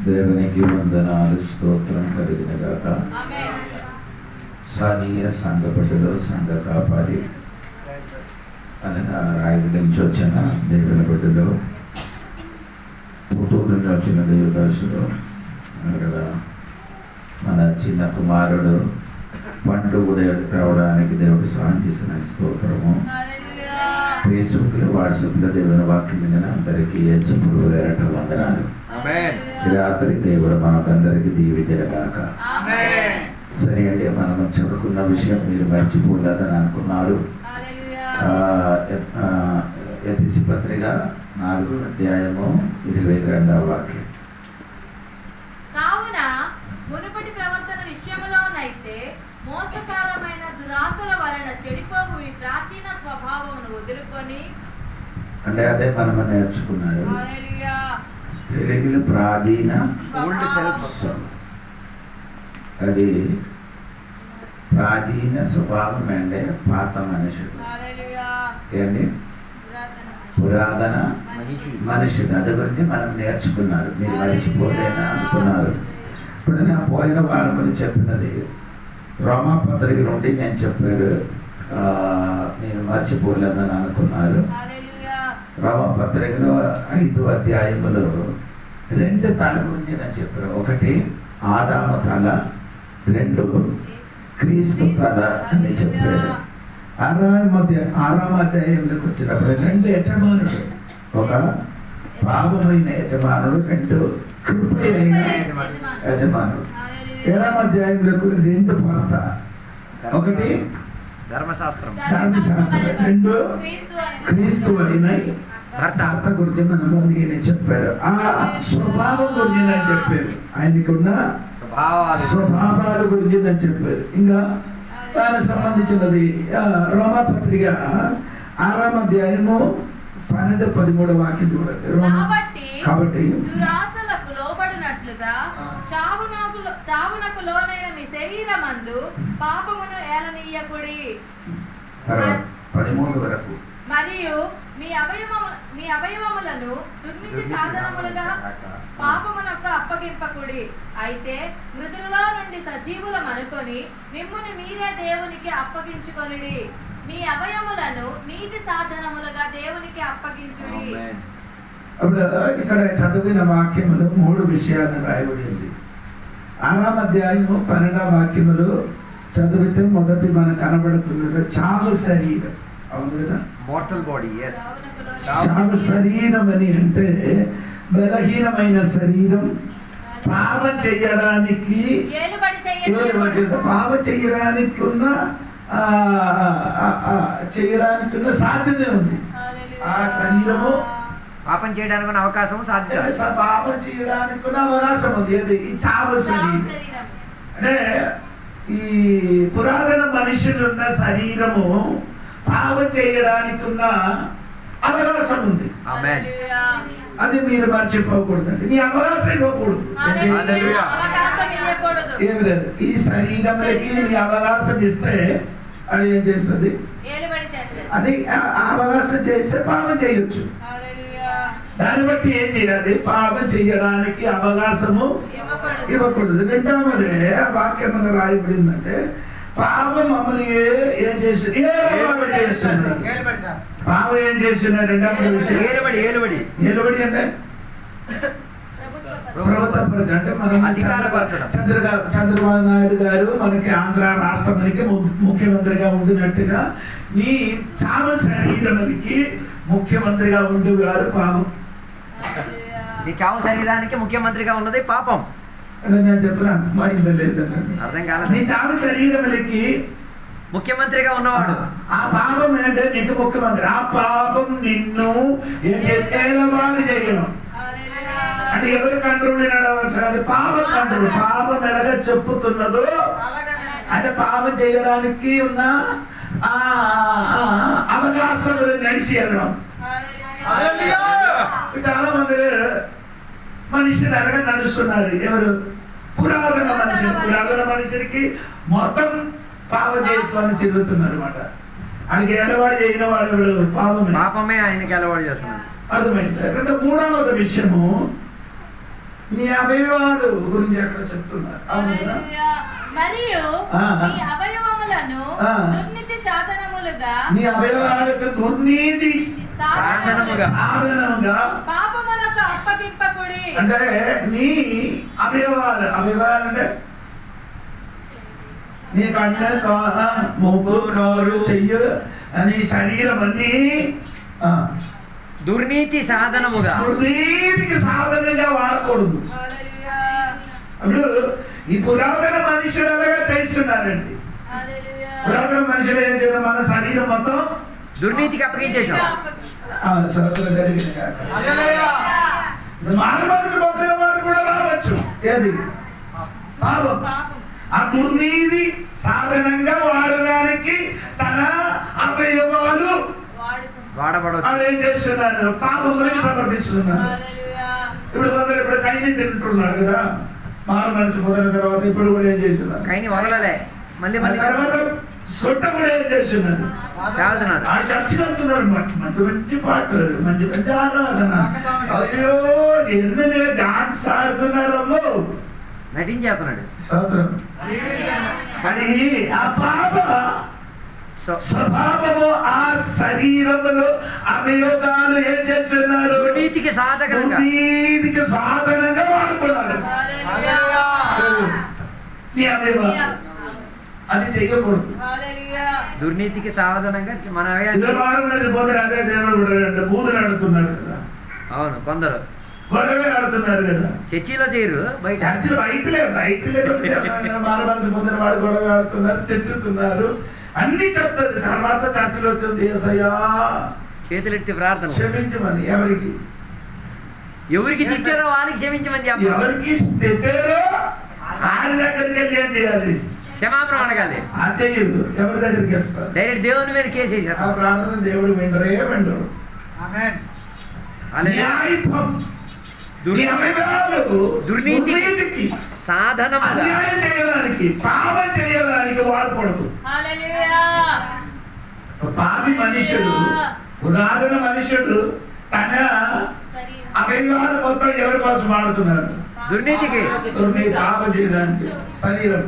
దేవునికి వందనాలు, స్తోత్రం కలిగిన గాక. స్థానీయ సంఘ బిడ్డలు, సంఘ కాపాడి అనగా రాయల నుంచి వచ్చిన దేవుని బిడ్డలు, పుట్టూరు నుంచి వచ్చిన దేవదాసులు, కదా మన చిన్న కుమారుడు పండుగ రావడానికి దేవుడు సహాయం చేసిన స్తోత్రము. ఫేస్బుక్లో, వాట్సాప్లో దేవుని వాక్యం విన్న అందరికీ యేసు ప్రభువు పేరట వందనాలు. ఈ రాత్రి దేవుడు మనకందరికీ దీవించగాక. సరే అండి, మనం చదువుకున్న విషయం మీరు మర్చిపోలేదని అనుకున్నారు. ఎఫెసీ పత్రిక 4వ అధ్యాయము 22వ వాక్యం. కావున మునుపటి ప్రవర్తన విషయములోనైతే మోసకరమైన దురాశల వలన చెడిపోవు మీ ప్రాచీన స్వభావమును వదులుకొని, అంటే అదే మనం నేర్చుకున్నారు. తెలుగులో ప్రాచీన అది ప్రాచీన స్వభావం అంటే పాత మనుషుడు ఏంటి, పురాతన మనుషుడు. అది గురించి మనం నేర్చుకున్నారు. మీరు మర్చిపోలేనా అనుకున్నారు. ఇప్పుడు నా పోయిన వారం చెప్పినది రోమా పత్రిక నుండి నేను చెప్పారు, నేను మర్చిపోలేదని అనుకున్నారు. రోమా పత్రికలో 5వ అధ్యాయములో 2 తల గురించి నేను చెప్పారు. ఒకటి ఆదాము తల, 2 క్రీస్తు తల అని చెప్పారు. 6వ అధ్యాయంలోకి వచ్చినప్పుడు 2 యజమానుడు, ఒక పాపమైన యజమానుడు, 2 కృపైన యజమానుడు. 7వ అధ్యాయంలోకి 2 భర్త, ఒకటి ధర్మశాస్త్రం, 2 క్రీస్తు అయిన భర్త గురించి మనము నేను చెప్పారు. ఆ స్వభావం గురించి నేను చెప్పారు. ఆయనకున్న స్వభావాల గురించి నేను చెప్పారు. ఇంకా దానికి సంబంధించినది రోమా పత్రిక 6వ అధ్యాయము 12-13 వాక్యం చూడండి. కాబట్టి దురాశలకు లోబడినట్లుగా చావునకు లోనైన మీ శరీరమందు పాపమును ఏలనీయకుడి. 13 వరకు. మరియు మీ అవయవములను దుర్నీతి సాధనములుగా పాపమునకు అప్పగింపకుడి. అయితే మృతులలో నుండి సజీవులం అనుకొని మిమ్మును మీరే దేవునికి అప్పగించుకొనుడి. మీ అవయవములను నీతి సాధనములుగా దేవునికి అప్పగించుడి. అప్పుడు ఇక్కడ చదివిన వాక్యములు 3 విషయాలు రాయబడింది. 6వ అధ్యాయము 12వ వాక్యములు చదివితే మొదటి మనకు కనబడుతున్నది చావు శరీరం. అవును కదా, మోర్టల్ బాడీ. చావు శరీరం అని అంటే బలహీనమైన శరీరం, పాపం చేయడానికి చేయడానికి సాధ్యత ఉంది. ఆ శరీరము పాపం చేయడానికి అవకాశం సాధ్యత, పాపం చేయడానికి అవకాశం ఉంది. అది ఈ చావు శరీరం అంటే ఈ పురాతన మనుషులున్న శరీరము పాపం చేయడానికి ఉన్న అవకాశం ఉంది. అది మీరు మర్చిపోకూడదండి. నీ అవకాశం ఇవ్వకూడదు. ఏమి లేదు, ఈ శరీరంలోకి నీ అవకాశం ఇస్తే అది ఏం చేస్తుంది, అది అవకాశం చేస్తే పాపం చేయొచ్చు. దాన్ని బట్టి ఏం చేయాలి, పాపం చేయడానికి అవకాశము ఇవ్వకూడదు. 2వది వాక్యం రాయబడిందంటే పాపం మమ్మల్ని ఏం చేస్తుంది, పాపం ఏం చేస్తున్నారు. 2వ విషయం ఏలుబడి అంటే ప్రభుత్వ, అంటే మనం చంద్రబాబు నాయుడు గారు మనకి ఆంధ్ర రాష్ట్రానికి ముఖ్యమంత్రిగా ఉండినట్టుగా నీ చావు శరీరానికి ముఖ్యమంత్రిగా ఉండేవారు పాపం. నీ చావు శరీరానికి ముఖ్యమంత్రిగా ఉన్నది పాపం. నేను చెప్పినా అర్థమైందో లేదండి, అర్థం కాలేదు. నీ చావు శరీరములకి ముఖ్యమంత్రిగా ఉన్నవాడు ఆ పాపం ఏంటంటే నీకు ముఖ్యమంత్రి. ఆ పాపం నిన్ను ఏలవాడు చేయడం అంటే ఎవరి కంట్రోల్ నడవాలి, పాప కంట్రోల్. పాపం ఎలాగ చెప్పుతున్నదో అంటే పాపం చేయడానికి ఉన్న అవకాశం నడిచి వెళ్ళడం. చాలా మంది మనుషులు ఎలాగ నడుస్తున్నారు. ఎవరు పురాతన మనుషులకి మొత్తం పాపం చేసుకొని తిరుగుతున్నారు అన్నమాట. ఆయనకి ఎలవాడు చేయని వాడు ఎవడు, పాపమే ఆయనకి ఎలవాడు చేస్తున్నాడు. అర్థమైంది. 3వ విషయము నీ అవయవాలు గురించి అక్కడ చెప్తున్నారు. అవునా? హల్లెలూయా. మరియు నీ అవయవములను దుర్నీతి సాధనములుగా, నీ అవయవాలకు దుర్నీతి సాధనముగా పాపమునకు అప్పగింపకుడి. అంటే నీ అవయవాలు అంటే నీ కన్ను, మూకు, కాలు, చెయ్యి, నీ శరీరం అన్నీ దుర్నీతి సాధనముగా, దుర్నీతికి సాధనంగా వాడకూడదు. హల్లెలూయా. ఇప్పుడు ఈ పురాతన మనుషులు అలాగా చేస్తున్నారండి. హల్లెలూయా. పురాతన మనుషులు ఏం చేయడం, మన శరీరం మొత్తం దుర్నీతికి అప్పగించేసాం. మారు మనసు పొందిన వారు కూడా రావచ్చు. ఏది పాపం. ఆ దుర్నీతి సాధనంగా వాడడానికి తన అవయవాలు వాడబడవచ్చు. వాళ్ళు ఏం చేస్తున్నారు, పాపములకు సమర్పిస్తున్నారు. ఇప్పుడు కొందరు ఇప్పుడు కైని తింటున్నారు కదా, మారు మనసు పొందిన తర్వాత ఇప్పుడు కూడా ఏం చేస్తున్నారు, కైని వదలలే, మళ్ళీ తర్వాత సొట్ట కూడా ఏం చేస్తున్నారు, చాలుతున్నారు. ఆ చర్చి వెళ్తున్నారు. మంచి మంచి పాటలు, మంచి మంచి ఆరాధన, అయ్యో ఎన్ని డాన్స్ ఆడుతున్నారమ్మో, నటించేస్తున్నాడు. కానీ ఆ పాప స్వభావము ఆ శరీరములో అవయవాలు ఏం చేస్తున్నారు, దుర్నీతికి సాధనంగా వాడుకున్నారు. నీ అవయవాలు అది చెయ్యకూడదు. దుర్నీతికి సాధనంగా మన పోతే అదే దేవుడు బూదులు ఆడుతున్నారు కదా. అవును, కొందరు గొడవే ఆడుతున్నారు కదా. చర్చిలో చేయరు, బయట చర్చిలో బయటలే మారవలసి పొందిన వాడు గొడవ ఆడుతున్నారు, తిట్టుతున్నారు, అన్ని చెప్తుంది. తర్వాత చర్చిలో వచ్చింది, యేసయ్యా చేతులెత్తి ప్రార్థన, క్షమించమని. ఎవరికి తిట్టారో వాళ్ళకి క్షమించమని చెప్పాలి. ఎవరికి తిట్టారో ఆయన దగ్గరికి వెళ్ళి ఏం చేయాలి, క్షమాపణ అడగాలి. ఆ చెయ్యదు, ఎవరి దగ్గరికి వస్తారు, డైరెక్ట్ దేవుని మీద కేసు ఆ వేసారు. ప్రార్థన దేవుడు వినరు. దుర్నీతికి సాధనముగా, అన్యాయం చేయడానికి, పాపం చేయడానికి వాడకూడదు. పాపి మనుషుడు, పురాతన మనుషుడు తన అవయవాలు మొత్తం ఎవరి కోసం వాడుతున్నారు, దుర్నీతికి, పాపం చేయడానికి. శరీరం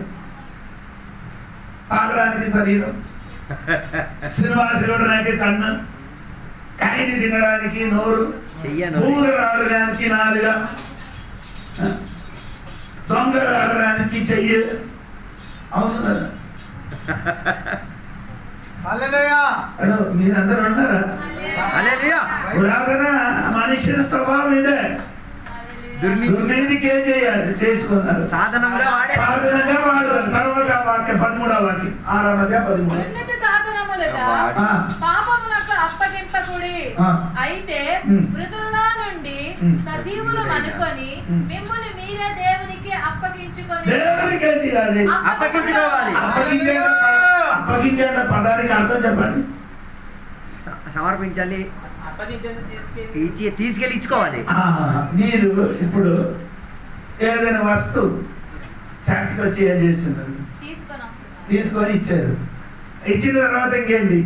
తాగడానికి శరీరం, సినిమా చూడడానికి కన్ను, కాయని తినడానికి నోరు, పూలు రాడడానికి నాలుగ, దొంగ రాడడానికి చెయ్యి. అవును, మీరందరూ ఉన్నారా? పురాతన మనుషుల స్వభావం ఇదే. దుర్నీతికి ఏం చేయాలి, చేసుకున్నారు, సాధనంగా సాధనంగా వాడుతారు. తర్వాత వాక్యం 13వ వాక్యం 6వ అధ్యాయం 13. పాపమునకు అప్పగింపకుడి. అయితే మృతుల్లో నుండి సజీవులు అనుకొని మిమ్మును మీరే దేవునికి అప్పగించుకొని. దేవునికి ఏం చేయాలి, అప్పగించుకోవాలి. అప్పగించేట పదానికి అర్థం చెప్పండి. సమర్పించాలి, తీసుకెళ్ళి ఇచ్చుకోవాలి. మీరు ఇప్పుడు ఏదైనా వస్తువు చర్చకి వచ్చి ఏం చేస్తున్నారు, తీసుకొని ఇచ్చారు. ఇచ్చిన తర్వాత ఇంకేంటి,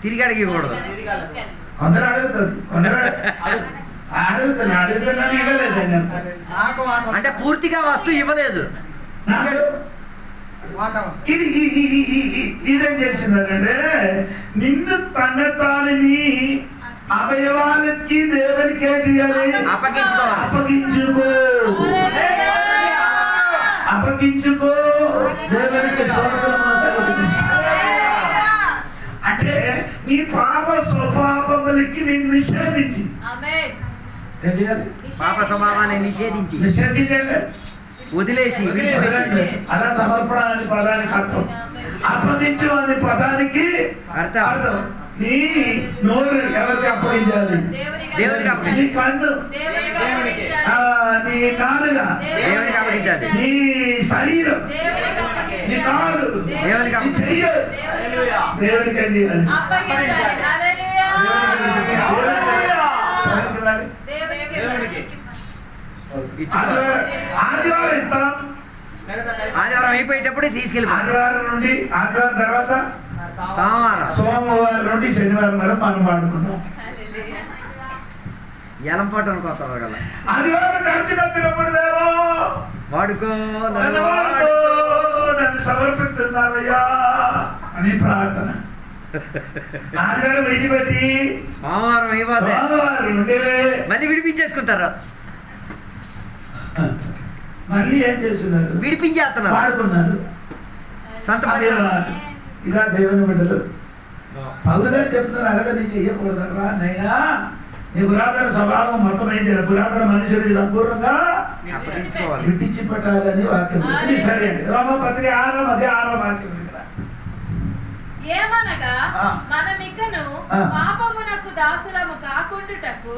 తిరిగి అడిగకూడదు. కొందరు అడుగుతుంది, కొందరు అడుగుతున్నాను ఇవ్వలేదు. అంటే పూర్తిగా వస్తువు ఇవ్వలేదు. ఇదేం చేస్తున్నారంటే నిన్ను తన తాని అవయవాలకి దేవునికి ఏం చేయాలి, అప్పగించుకో, అప్పగించుకో దేవునికి. అంటే నీ పాప స్వభావములకి నేను నిషేధించి, పాప స్వభావాన్ని నిషేధించండి, వదిలేసి అలా సమర్పణ అనే పదానికి అర్థం. అప్పగించు అనే పదానికి అర్థం నీ నోరు ఎవరికి అప్పగించాలి, దేవునికి అప్పగించాలి. నీ కన్ను, నీ నాలుక, దేవునికి అప్పగించాలి. నీ శరీరం, నీ కాలు, నీ చెయ్యి దేవునికి ఏం చేయాలి, ఆదివారం ఇస్తాం. ఆదివారం అయిపోయేటప్పుడు తీసుకెళ్ళి, ఆదివారం నుండి ఆదివారం తర్వాత సోమవారం నుండి శనివారం వరకు మనం వాడుకుంటాం. ఎలంపాటు అనుకోస్తారు కదా. ఆదివారం చర్చకి వచ్చినప్పుడు దేవా వాడుకో నన్ను వాడుకో, నన్ను సమర్పిస్తున్నారయ్యా అని ప్రార్థన. ఆదివారం విడిచిపెట్టి సోమవారం అయిపోతే సోమవారం నుండి మళ్ళీ విడిపించేసుకుంటారు. మళ్ళీ ఏం చేస్తున్నారు? విడిపించేస్తున్నారు. వాడుకున్నారు. సొంత పని ఇలా దేవుని బిడ్డలు పౌలు గారు చెప్తున్నారు, అలాగే నీ చెయ్యకూడదరా నైనా, నీ పురాతన స్వభావం మొత్తం ఏం చేయాలి? పురాతన మనుషుని సంపూర్ణంగా అప్పగించుకోవాలి. విడిచి పెట్టాలని వాక్యం. ఇది సరే అండి. రోమపత్రిక 6వ వాక్యం. ఏమనగా మనమికను పాపమునకు దాసులము కాకుండుటకు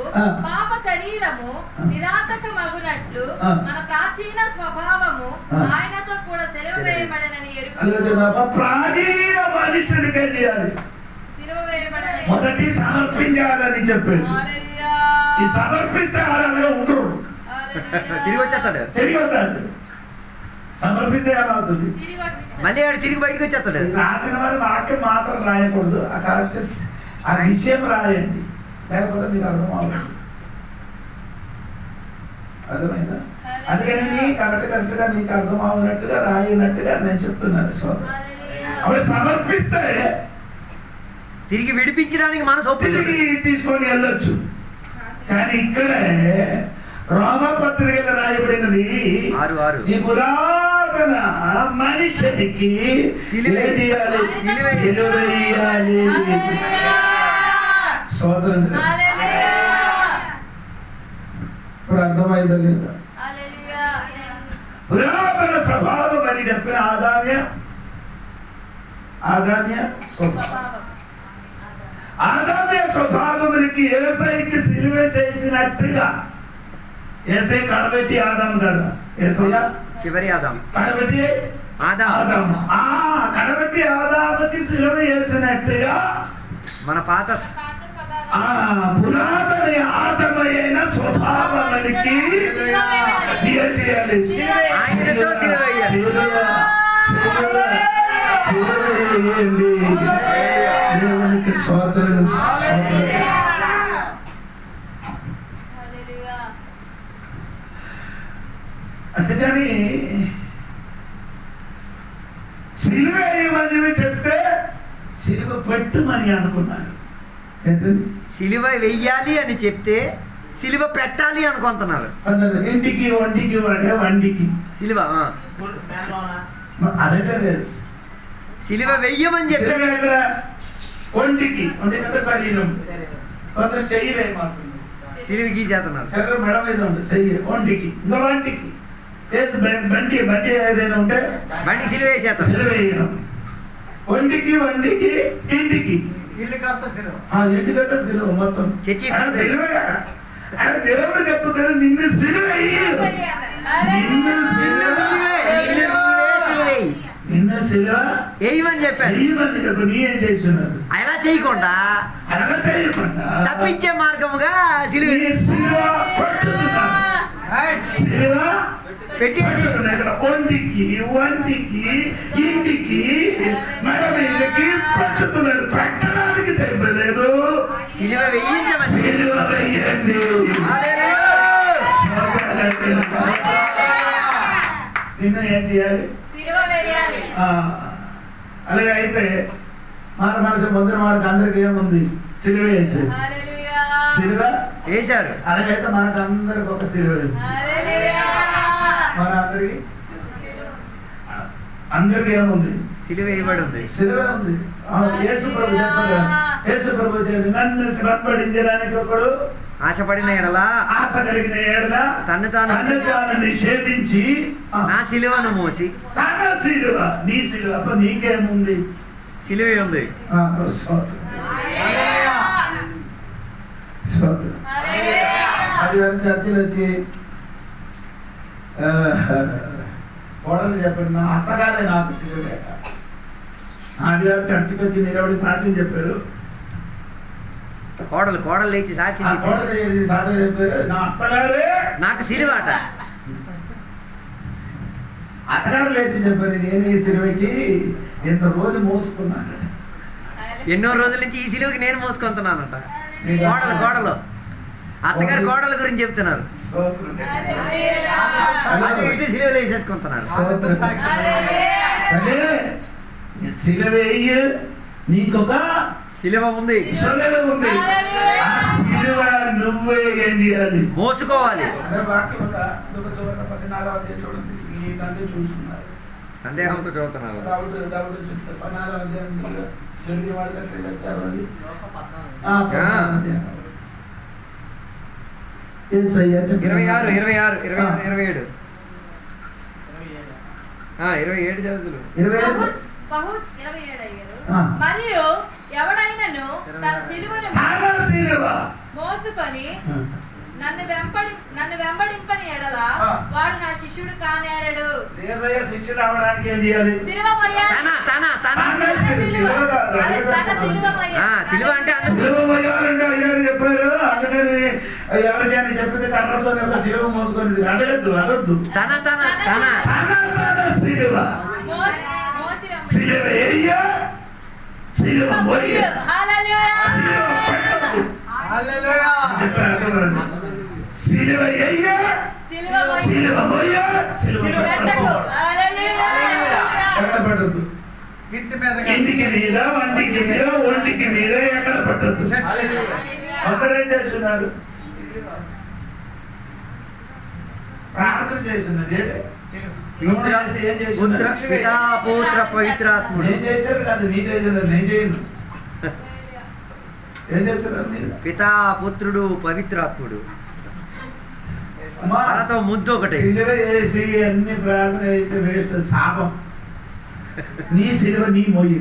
పాప శరీరము నిరాతకమగునట్లు మన ప్రాచీన స్వభావము ఆయనతో కూడా సిలువ వేయబడనని ఎరుగుదుము. ప్రాచీన మనుషునికి ఏం చేయాలి? సిలువ వేయబడనని మొదటి సమర్పించాలని చెప్పేది. హల్లెలూయా. ఈ సమర్పిస్తే అలాగే ఉండరు, తిరిగి వచ్చేస్తాడు. తిరిగి వస్తాడు. సమర్పిస్తే ఏమవుతుంది? తిరిగి వచ్చి మళ్ళీ ఆడు తిరిగి బయటకు వచ్చేస్తాడు. రాసిన వారు వాక్యం మాత్రం రాయకూడదు, ఆ కరెక్ట్ ఆ విషయం రాయండి, లేకపోతే మీకు అర్థం అవ్వదు. అర్థమైందా? అందుకని కరెక్ట్గా నీకు అర్థం అవునట్టుగా రాయినట్టుగా నేను చెప్తున్నాను. సో అప్పుడు సమర్పిస్తే తిరిగి విడిపించడానికి మనసు తిరిగి తీసుకొని వెళ్ళొచ్చు. కానీ ఇక్కడే రోమపత్రికలో రాయబడినది 6:6 ఈ పురాతన మనిషికి సిలువ వేయాలి, సిలువ వేయాలి. సోదరం ఇప్పుడు అర్థమైందా లేదా? పురాతన స్వభావం అని చెప్పిన ఆదామ్య స్వభావం. ఆదామ్య స్వభావమునికి యేసయ్యకి సిలువ చేసినట్టుగా, యేసయ్య కడబెట్టి ఆదాం కదా, యేసయ్య చివరి ఆదాం, కడబెట్టి ఆదాం, కడబెట్టి ఆదాముకి సిలువ చేసినట్టుగా మన పాత పురాతన ఆదమైన స్వభావానికి ఆయనతో సిలువ వేయాలి. దేవునికి స్తోత్రం. అందుకని సిలువ వేయమని చెప్తే సిలువ పెట్టుమని అనుకున్నారు. సిలువ వెయ్యాలి అని చెప్తే సిలువ పెట్టాలి అనుకుంటున్నారు. ఇంటికి వంటికి వాడే వంటికి సిలువ అదే సిలువ వెయ్యమని చెప్పి ఒంటికి ఒంటికంటే శరీరం కొందరు చెయ్యలేమాతుంది, సిలువ గీసేస్తున్నారు. శరీరం మెడ మీద ఉంటుంది, చెయ్యి ఒంటికి ఇంకా వంటికి బండి బండి ఏదైనా ఉంటే బండి సిలువ వేసేస్తారు. సిలువ వేయడం. ఒంటికి వంటికి ఇంటికి ఇంటికంటే సిలువ మొత్తం చర్చి సిలువ. దేవుడు చెప్తారు నిన్ను సిలువ నిన్ను సిలువ వేయమని చెప్పారు. నీ ఏం చేస్తున్నారు? అలా చేయకుండా అలా చేయకుండా తప్పించే మార్గముగా సిలువ పెట్టి ఒంటికి వంటికి ఇంటికి మెడ మీదకి పట్టుతున్నారు. పెట్టడానికి చెప్పలేదు, సిలువ వేయించమని. సిలువ వేయండి. నిన్న ఏం చేయాలి? అలాగే అయితే మన మనసు ముద్ర వాడికి అందరికి ఏముంది? సిలువ వేసి సిలువ వేశారు. అలాగైతే మనకు అందరికి ఒక సిలువ మన అందరికి ఏముంది? సిలువ వేయబడి ఉంది. సిలువ ఉంది. యేసు ప్రభు చెప్పారు, యేసు ప్రభు చెప్పి నన్ను శ్రమపడించడానికి ఒకడు ఆశపడిన ఎడల ఆశ కలిగిన ఎడల తన్ను తాను నిషేధించి నా సిలువను మోసి తన సిలువ నీ సిలువ అప్ప నీకేముంది? సిలువే ఉంది. అది చర్చిలో వచ్చి కోడలు చెప్పండి, నా అత్తగారే నాకు సిలువ లేక. ఆదివారం చర్చికి వచ్చి నిలబడి సాక్ష్యం చెప్పారు. కోడలు లేచి సాక్షి సాక్ష్యం చెప్పారు, నా అత్తగారే నాకు సిలువ అట. అత్తగారు లేచి చెప్పారు, నేను ఈ సిలువకి ఎన్నో రోజు మోసుకున్నాను. ఎన్నో రోజుల నుంచి ఈ సిలువకి నేను మోసుకుంటున్నానట. కోడలు అత్తగారి కోడల గురించి చెప్తున్నారు. సిలువలో వేసేసుకుంటున్నారు. అంటే సిలువేయ నీకొక సిలువ ఉంది, సిలువ ఉంది. ఆ సిలువ నువ్వే ఏం చేయాలి? మోసుకోవాలి. వాక్యం ఒక 14వ అధ్యాయం చూడండి. ఈ దాన్ని చూస్తున్నారు, సందేహంతో చదువుతున్నారు. డౌట్ చూస్తారు. 14వ అధ్యాయం జరిగే వాళ్ళకి చదవాలి. 26, 26, 26, 27. 27 చదువులు. 27. మరియు ఎవడైనను తన సిలువను మోసుకొని నన్ను వెంబడింపని ఎడల వాడు నా శిష్యుడు కానేరడు. శిష్యుడు అవడానికి ఏం చేయాలి? సిలువ మోయాలి. సిలువ అంటే సిలువ మోయాలంటే అయ్యారు చెప్పారు. అందుకని ఎవరికైనా చెప్పింది కర్రతో సిలువ మోసుకొని అడగద్దు, అనొద్దు. తన తన తన సిలువ సిలువ ఏయ్య, సిలువ మోయ, సిలువ ఏయ్య, సిలువ మోయ, సిలువ ఎక్కడ పడద్దు. ఇంటికి మీద, వంటికి మీద, ఒంటికి మీద ఎక్కడ పట్టద్దు. అందరేం చేస్తున్నారు? ప్రార్థన చేస్తున్నారు. పితా పుత్ర పవిత్రాత్ముడు. నేను చేశాను కాదు, నీ చేశాను. నేను చేయను. ఏం చేస్తున్నారు మీరు? పితా పుత్రుడు పవిత్రాత్ముడు. వాళ్ళతో ముద్దు ఒకటి. సిలువ వేసి అన్ని ప్రార్థన చేసి వేస్ట్, శాపం. నీ సిలువ నీ మోయి.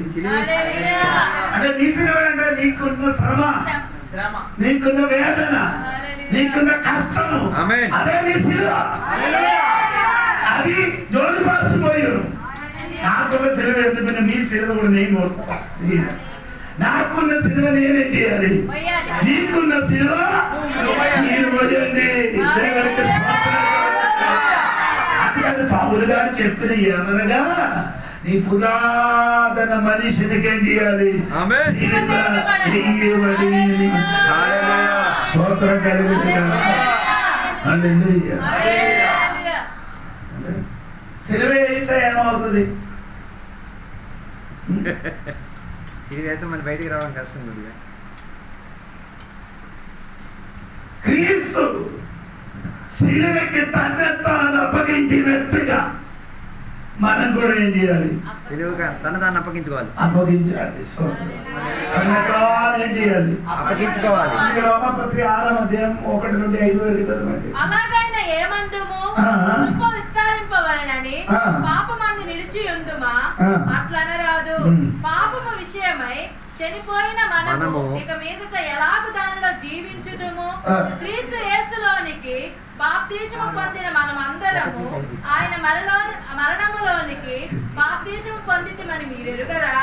అంటే నీ సిలువ అంటే నీకున్న శ్రమ, నీకున్న వేదన, నీకున్న కష్టము, అదే నీ సిలువ. అది జోలిపాసు పోయారు. నాకున్న సిలువ ఎందుకు? నీ సిలువ కూడా నేను మోస్తా. నాకున్న సిలువ నేనేం చేయాలి? నీకున్న సిలువ మీరు మోయండి. దేవునికి అందుకని పౌలు గారు చెప్పిన ఏమనగా, నీ పురాతన మనిషినికి ఏం చేయాలి? స్తోత్రం కలుగుతుంది. సిలువ అయితే ఏమవుతుంది? సిలువ అయితే మళ్ళీ బయటికి రావడం కష్టం. కొద్దిగా క్రీస్తు సిలువకి తన్ను తాను అప్పగించి వ్యక్తిగా మనం కూడా ఏం చేయాలి? సిలువగా తను అప్పగించుకోవాలి. అప్పగించాలి. ఏం చేయాలి? అప్పగించుకోవాలి. రోమపత్రిక 6వ అధ్యాయం 1 నుండి 5 వరకు చదవండి. అలాగైనా ఏమందుము? విస్తరింపవలనని పాపమందు నిలిచి ఉందుమా? అట్లనరాదు. పాపము విషయమై చనిపోయిన మనము ఇక మీదట ఎలాగు దానిలో జీవించుదుము? క్రీస్తు యేసులోనికి బాప్తిసము పొందిన మనమందరము ఆయన మరణములోనికి బాప్తిసము పొందితిమని మీరు ఎరుగరా?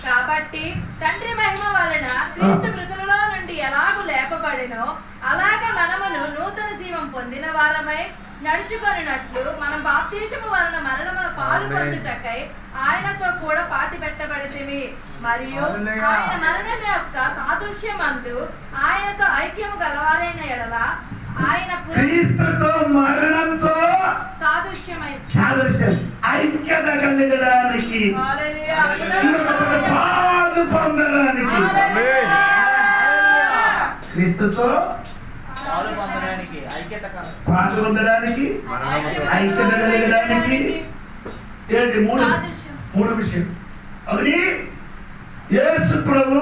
కాబట్టి తండ్రి మహిమ వలన క్రీస్తు మృతులలో నుండి ఎలాగు లేపబడెనో అలాగే మనమును నూతన జీవం పొందిన వారమై నడుచుకొనినట్లు మనం బాప్తిసము వలన మరణమున పాలు పొందుటకై ఆయనతో కూడా పాతి పెట్టబడితిమి. మరియు ఆయన మరణం యొక్క సాదృశ్యమందు ఆయనతో ఐక్యము గలవారైన ఎడల ఆయన క్రీస్తుతో మరణంతో సాదృశ్యం ఐక్యత కలిగడానికి, పాలు పొందడానికి, క్రీస్తుతో పాలు పొందడానికి, ఐక్యత కలిగడానికి ఏంటి? మూడు విషయం. అది యేసు ప్రభు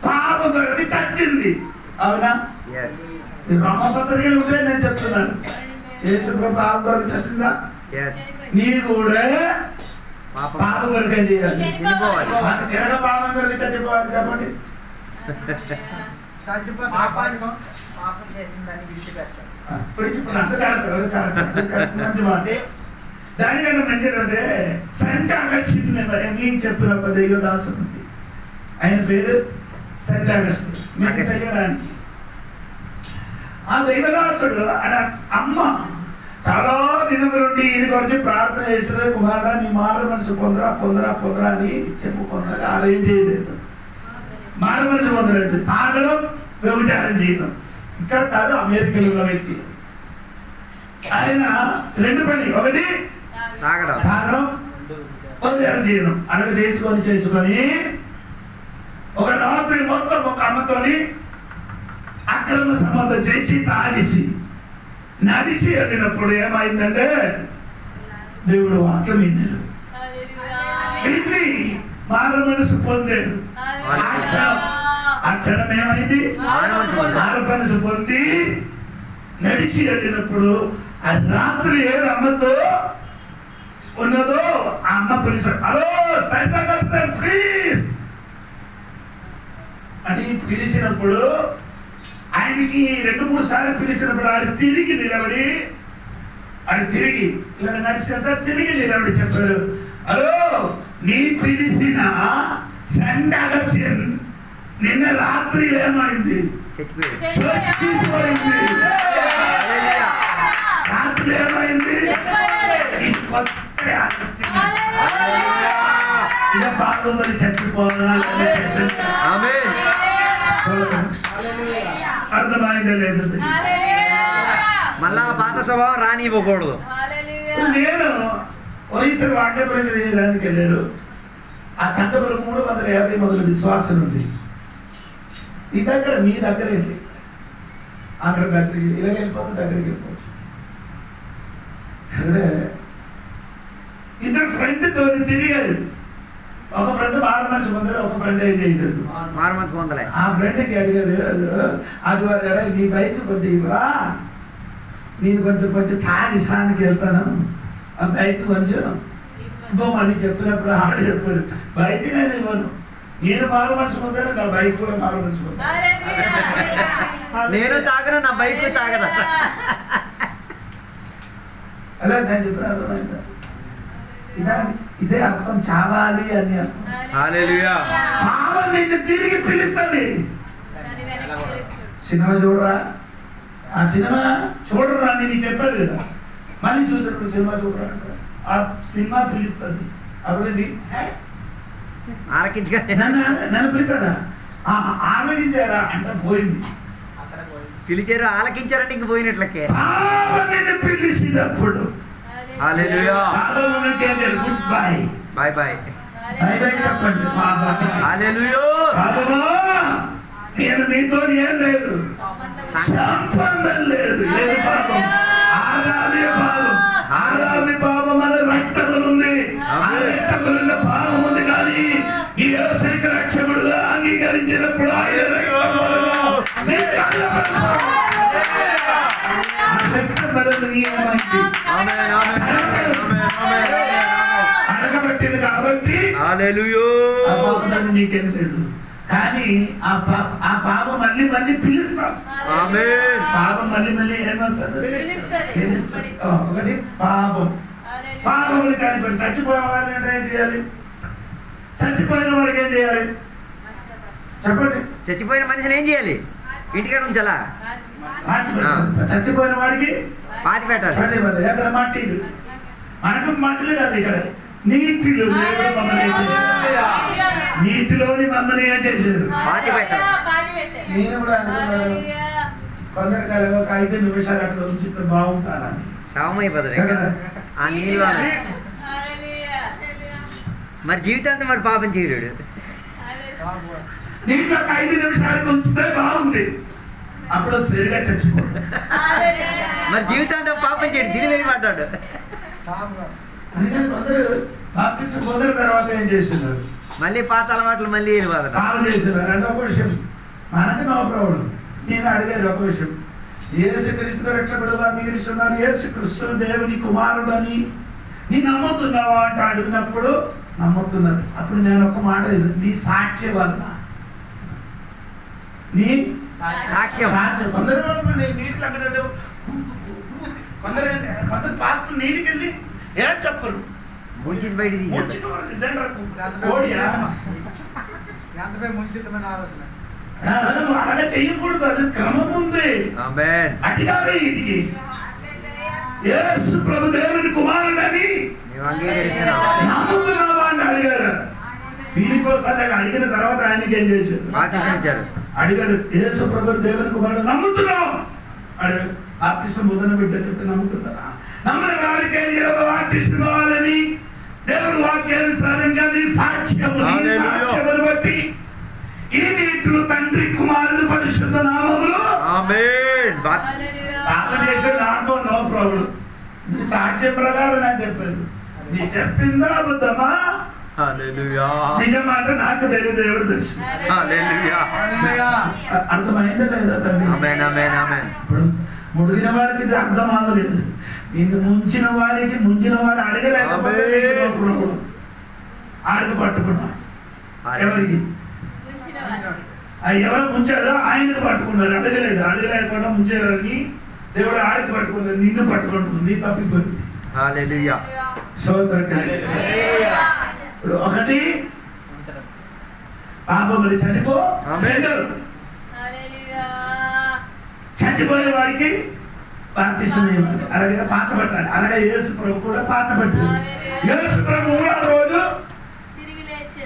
పాపం కొరకు చచ్చింది. అవునా? రోమపత్రికలు ఉంటే నేను చెప్తున్నాను. యేసు ప్రభు పాపం కొరకు చచ్చిందా? నీ కూడా పాపం కొరకు ఏం చేయాలి? తిరగ పాపం కొరకు చచ్చిపోవాలి. చెప్పండి. దానికంటే మంచిదంటే సంట ఆకర్షించింది. మీకు చెప్పిన ఒక దైవదాసు ఉంది, ఆయన పేరు సంట ఆకర్షింది. మీకు తెలియడానికి ఆ దైవదాసుడు అక్కడ అమ్మ చాలా దినము నుండి ఈయన కొరకు ప్రార్థన చేసిన, కుమారుడా నీ మారు మనసు పొందరా పొందరా పొందరా అని చెప్పుకున్నాడు. అలా ఏం చేయలేదు, మారు మనసు పొందలేదు. తాగడం, వ్యభిచారం చేయడం. ఇక్కడ కాదు, అమెరికాలో ఉన్న వ్యక్తి. ఆయన 2 పని, ఒకటి తాగడం, ఉదయం చేయడం. అనగా చేసుకొని ఒక రాత్రి మొత్తం ఒక అమ్మతోని అక్రమ సంబంధం చేసి తాగేసి నడిచి వెళ్ళినప్పుడు ఏమైందంటే దేవుడు వాక్యం విన్నారు, విని మారు మనసు పొందారు. ఆ క్షణం ఏమైంది? మారు మనసు పొంది నడిచి వెళ్ళినప్పుడు ఆ రాత్రి ఏడు అమ్మతో ఉన్నదో ఆ అమ్మ పిలిచారు, హలో ప్లీజ్ అని పిలిచినప్పుడు ఆయనకి 2-3 సార్లు పిలిచినప్పుడు ఆడు తిరిగి నిలబడి ఇలా నడిచిన తిరిగి నిలబడి చెప్పారు, హలో నీ పిలిచిన సెయింట్ అగస్టిన్ నిన్న రాత్రి ఏమైంది? చచ్చిపోయింది. రాత్రి ఏమైంది? ఇలా బాగుందని చచ్చిపోవాలి. అర్థమైందా లేదు? మళ్ళా పాత స్వభావం రానివ్వకూడదు. నేను ఒరిస్సా వాక్య ప్రజలు చేయడానికి వెళ్ళారు. ఆ సంఘంలో 350 మంది విశ్వాసం ఉంది. మీ దగ్గర ఏంటి? అక్కడ దగ్గరికి ఇలా వెళ్ళిపోతే దగ్గరికి వెళ్ళిపోవచ్చు. అక్కడ 2 ఫ్రెండ్ తో తిరిగారు. ఒక ఫ్రెండ్ మారు మనసు పొందారు, ఒక ఫ్రెండ్ ఏం చేయలేదు. మారు మనసు పొందలే. ఆ ఫ్రెండ్కి అడిగారు, అది వాడు నీ బైక్ కొంచెం ఇవ్వరా, నేను కొంచెం తాగి స్నానికి వెళ్తాను, ఆ బైక్ కొంచెం ఇవ్వమని చెప్పినప్పుడు ఆవిడ చెప్పారు, బైక్ నేను ఇవ్వను, నేను మారు మనసు పొందాను, నా బైక్ కూడా మారు మనసు పొందాను. నేను తాగను, నా బైక్ తాగదా. అలా నేను చెప్పిన అర్థమైందా? ఇదే అర్థం, చావాలి అని అర్థం. పాపం నిన్ను తిరిగి పిలుస్తుంది. సినిమా చూడరా, ఆ సినిమా చూడరా నేను చెప్పాను కదా, మళ్ళీ చూసినప్పుడు సినిమా చూడరా, ఆ సినిమా పిలుస్తుంది. అప్పుడు నన్ను పిలిచాడా, ఆలోచించారా అంటే పోయింది. పిలిచారు, ఆలకించారంటే ఇంక పోయినట్లకే. నిన్ను పిలిచినప్పుడు good bye by by by by చెప్పండి. నేను నీతో ఏం లేదు, సంబంధం లేదు. ఏది పాపం? ఆదామి పాపం అనే రక్తంలో ఉంది. ఆ రక్తంలో పాపం ఉంది. కానీ ఈ వ్యవసాయక రక్షకుడుగా అంగీకరించినప్పుడు ఆయన అడగబట్టింది కాబట్టి నీకేం లేదు. కానీ ఆ పాపం మళ్ళీ పిలుస్తాం. పాపం మళ్ళీ ఏమవుతుంది? ఒకటి పాపములు కానిపోయి చచ్చిపోవాలి అంటే ఏం చేయాలి? చచ్చిపోయిన వాడికి ఏం చేయాలి చెప్పండి? చచ్చిపోయిన మనిషిని ఏం చేయాలి? ఇంటికాడ ఉంచాలా? చచ్చిపోయిన వాడికి పాతి పెట్టాలి. ఎక్కడ మట్టిలు, మనకు మట్టిలు కాదు, ఇక్కడ నీటిలో నీటిలోని మమ్మల్ని ఏం చేశారు? పాతి పెట్టాలి. నేను కూడా అనుకున్నాను కొందరు ఒక 5 నిమిషాలు అక్కడ ఉంచితే బాగుంటానని. శవమైపోతుంది ఆ నీళ్ళు. మరి జీవితాంతం మరి పాపం చేయడు. నీటిలో 5 నిమిషాలకు ఉంచితే బాగుంది, అప్పుడు సరిగా చచ్చిపోతుంది. మరి జీవితాంతం పాపం చేయడు, సిరివేయమంటాడు. కొందరు తర్వాత ఏం చేస్తున్నారు? మళ్ళీ పాత అలవాట్లు మళ్ళీ చేస్తున్నారు. అంటే ఒక విషయం మనకి నోప్రవుడు. నేను అడిగాను ఒక విషయం, యేసుక్రీస్తు రక్షకుడుగా మీరు ఇస్తున్నారు, యేసుక్రీస్తు దేవుని కుమారుడు అని నీ నమ్ముతున్నావా అంటే అడిగినప్పుడు నమ్ముతున్నది. అప్పుడు నేను ఒక మాట, నీ సాక్ష్యం వలన, నీ సాక్ష్యం. కొందరు నీటిలో కొందరు పాస్టర్ నీటికి వెళ్ళి ఏం చెప్పరు, అలాగే చెయ్యకూడదు. అది క్రమం ఉంది. అది కాదు ఇంటికి యేసు ప్రభు దేవుని కుమారుడని నమ్ముతున్నావా అని అడిగారు. దీనికోసం అడిగిన తర్వాత ఆయనకి ఏం చేశారు? అడిగాడు, యేసు ప్రభు దేవుని కుమారుడు నమ్ముతున్నాం అడిగాడు. బాప్తిసం పొందిన బిడ్డ చెప్తే నమ్ముతున్నారా? నమ్మిన వారికి బాప్తిసం ఇవ్వాలని దేవుడు వాక్యానుసారంగా నీ సాక్ష్యమును బట్టి ఈ నీతులు తండ్రి కుమారుడు పరిశుద్ధ నామములో పాపం చేసే నాకు నో ప్రాబ్లం. నీ సాక్ష్యం ప్రకారం నాకు చెప్పేది, నీ చెప్పిందా అబద్ధమా నిజమాట నాకు తెలియదు, దేవుడు తెలుసు. అర్థమైందా లేదా తండ్రి? ఇప్పుడు ముడిగిన వాడికి ఇది అర్థం అవ్వలేదు, నిన్ను ముంచిన వాడికి ముంచిన వాడు అడగలేకపోతే ఆడికి పట్టుకున్నాడు. ఎవరికి ఎవరు ముంచారో ఆయనకు పట్టుకున్నారు, అడగలేకుండా ముంచేవాడికి దేవుడు ఆడికి పట్టుకున్నాడు, నిన్ను పట్టుకుంటుంది, నీ తప్పిపోయింది. ఇప్పుడు ఒకటి పాపములు చనిపో, చచ్చిపోయిన వాడికి బాప్తిసం ఇవ్వాలి, అలాగే పాత పట్టాలి. అలాగే యేసు ప్రభు కూడా పాత పట్టాలి. యేసు ప్రభు 3వ రోజు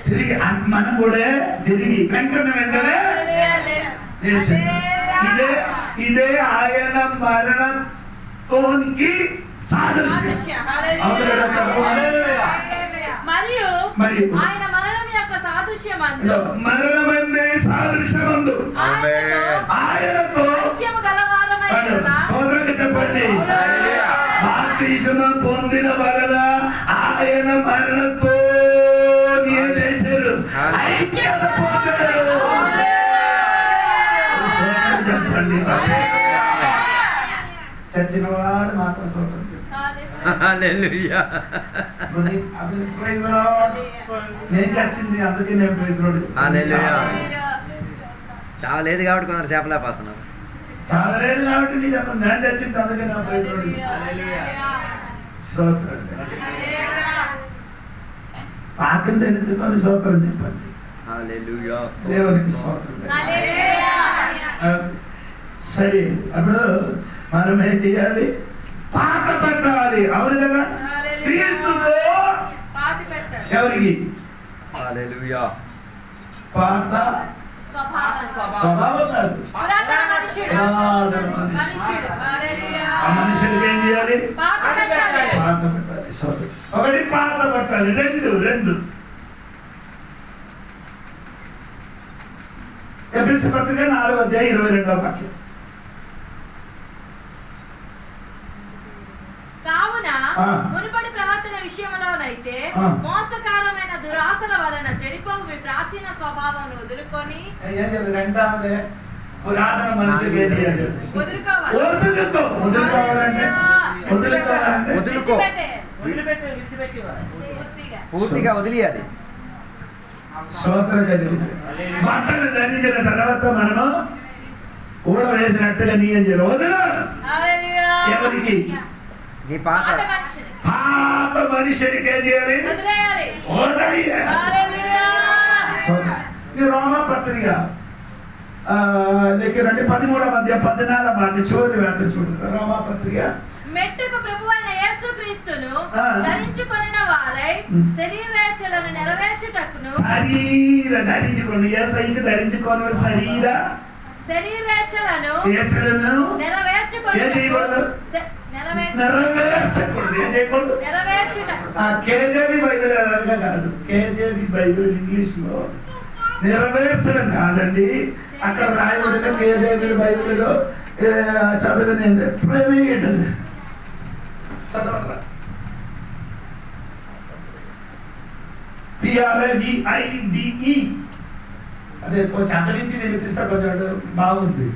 తిరిగి మనం కూడా తిరిగి వెంటనే ఇదే ఆయన మరణానికి సాదృశ్యం. మరియు ఆయన మరణం యొక్క సాదృశ్యమందు మరణమనే సాదృశ్యమందు ఆయనతో ఐక్యము గలవారమై సోదరులకు చెప్పండి, బాప్తిసం పొందిన వలన ఆయన మరణంతో ఏం చేశారు? ఐక్యత పొందారు. సోదరులకు చెప్పండి, చచ్చిన వాడు మాత్రం సోదరు. నేను చచ్చింది అందుకే నేను ప్రైజ్ రోడ్ చావలేదు కాబట్టి కొందరు చెప్పలేకపోతున్నారు. చావలేదు కాబట్టి నీ చెప్పండి, నేను చచ్చింది అందుకే నా ప్రైజ్ రోడ్. స్తోత్రం. పాకం తెలిసి కొన్ని స్తోత్రం చెప్పండి. దేవునికి స్తోత్రం. సరే, అప్పుడు మనం ఏం చేయాలి? పాత పెట్టాలి. అవును కదా? క్రీస్తుతో ఎవరికి పాత స్వభావం కాదు, ఆ మనుషులకి ఏం చేయాలి? పాత పెట్టాలి. ఒకటి పాత పెట్టాలి, రెండు ఎఫెసీ పత్రిక 4:22 కావున మునుపటి ప్రవర్తన విషయంలోనైతే మోసకరమైన దురాశల వలన చెడిపోవు మీ ప్రాచీన స్వభావం వదులుకొని రెండవదే పురాతన మనిషికి పూర్తిగా వదిలేయాలి. బట్టలు ధరించిన తర్వాత మనము ఊడ వేసినట్టుగా నీయం చేయాలి. వదలు. ఎవరికి? నీ పాత మనిషికి ఏం చేయాలి? రోమా పత్రిక రండి 13:14 చివరి వాక్యం చూడండి. రోమా పత్రిక మెట్టుకు ప్రభువైన యేసుక్రీస్తును ధరించుకొనిన వారై శరీరేచ్ఛలను నెరవేర్చుటకును ధరించుకోండి. యేసయ్యను ధరించుకోని శరీరేచ్ఛలను నెరవేర్చుకొని ఏం చేయకూడదు? కేజేబీ బైబిల్ అలాగా కాదు. కేజేబీ బైబిల్ ఇంగ్లీష్ లో నెరవేర్చడం కాదండి, అక్కడ రాయబడిన కేజేబీ బైబిల్లో చదివిన ప్రైవేట్ చదవట్లా. PRAVIDE అదే కొంచెం చదివించి వినిపిస్తా, కొంచెం బాగుంది.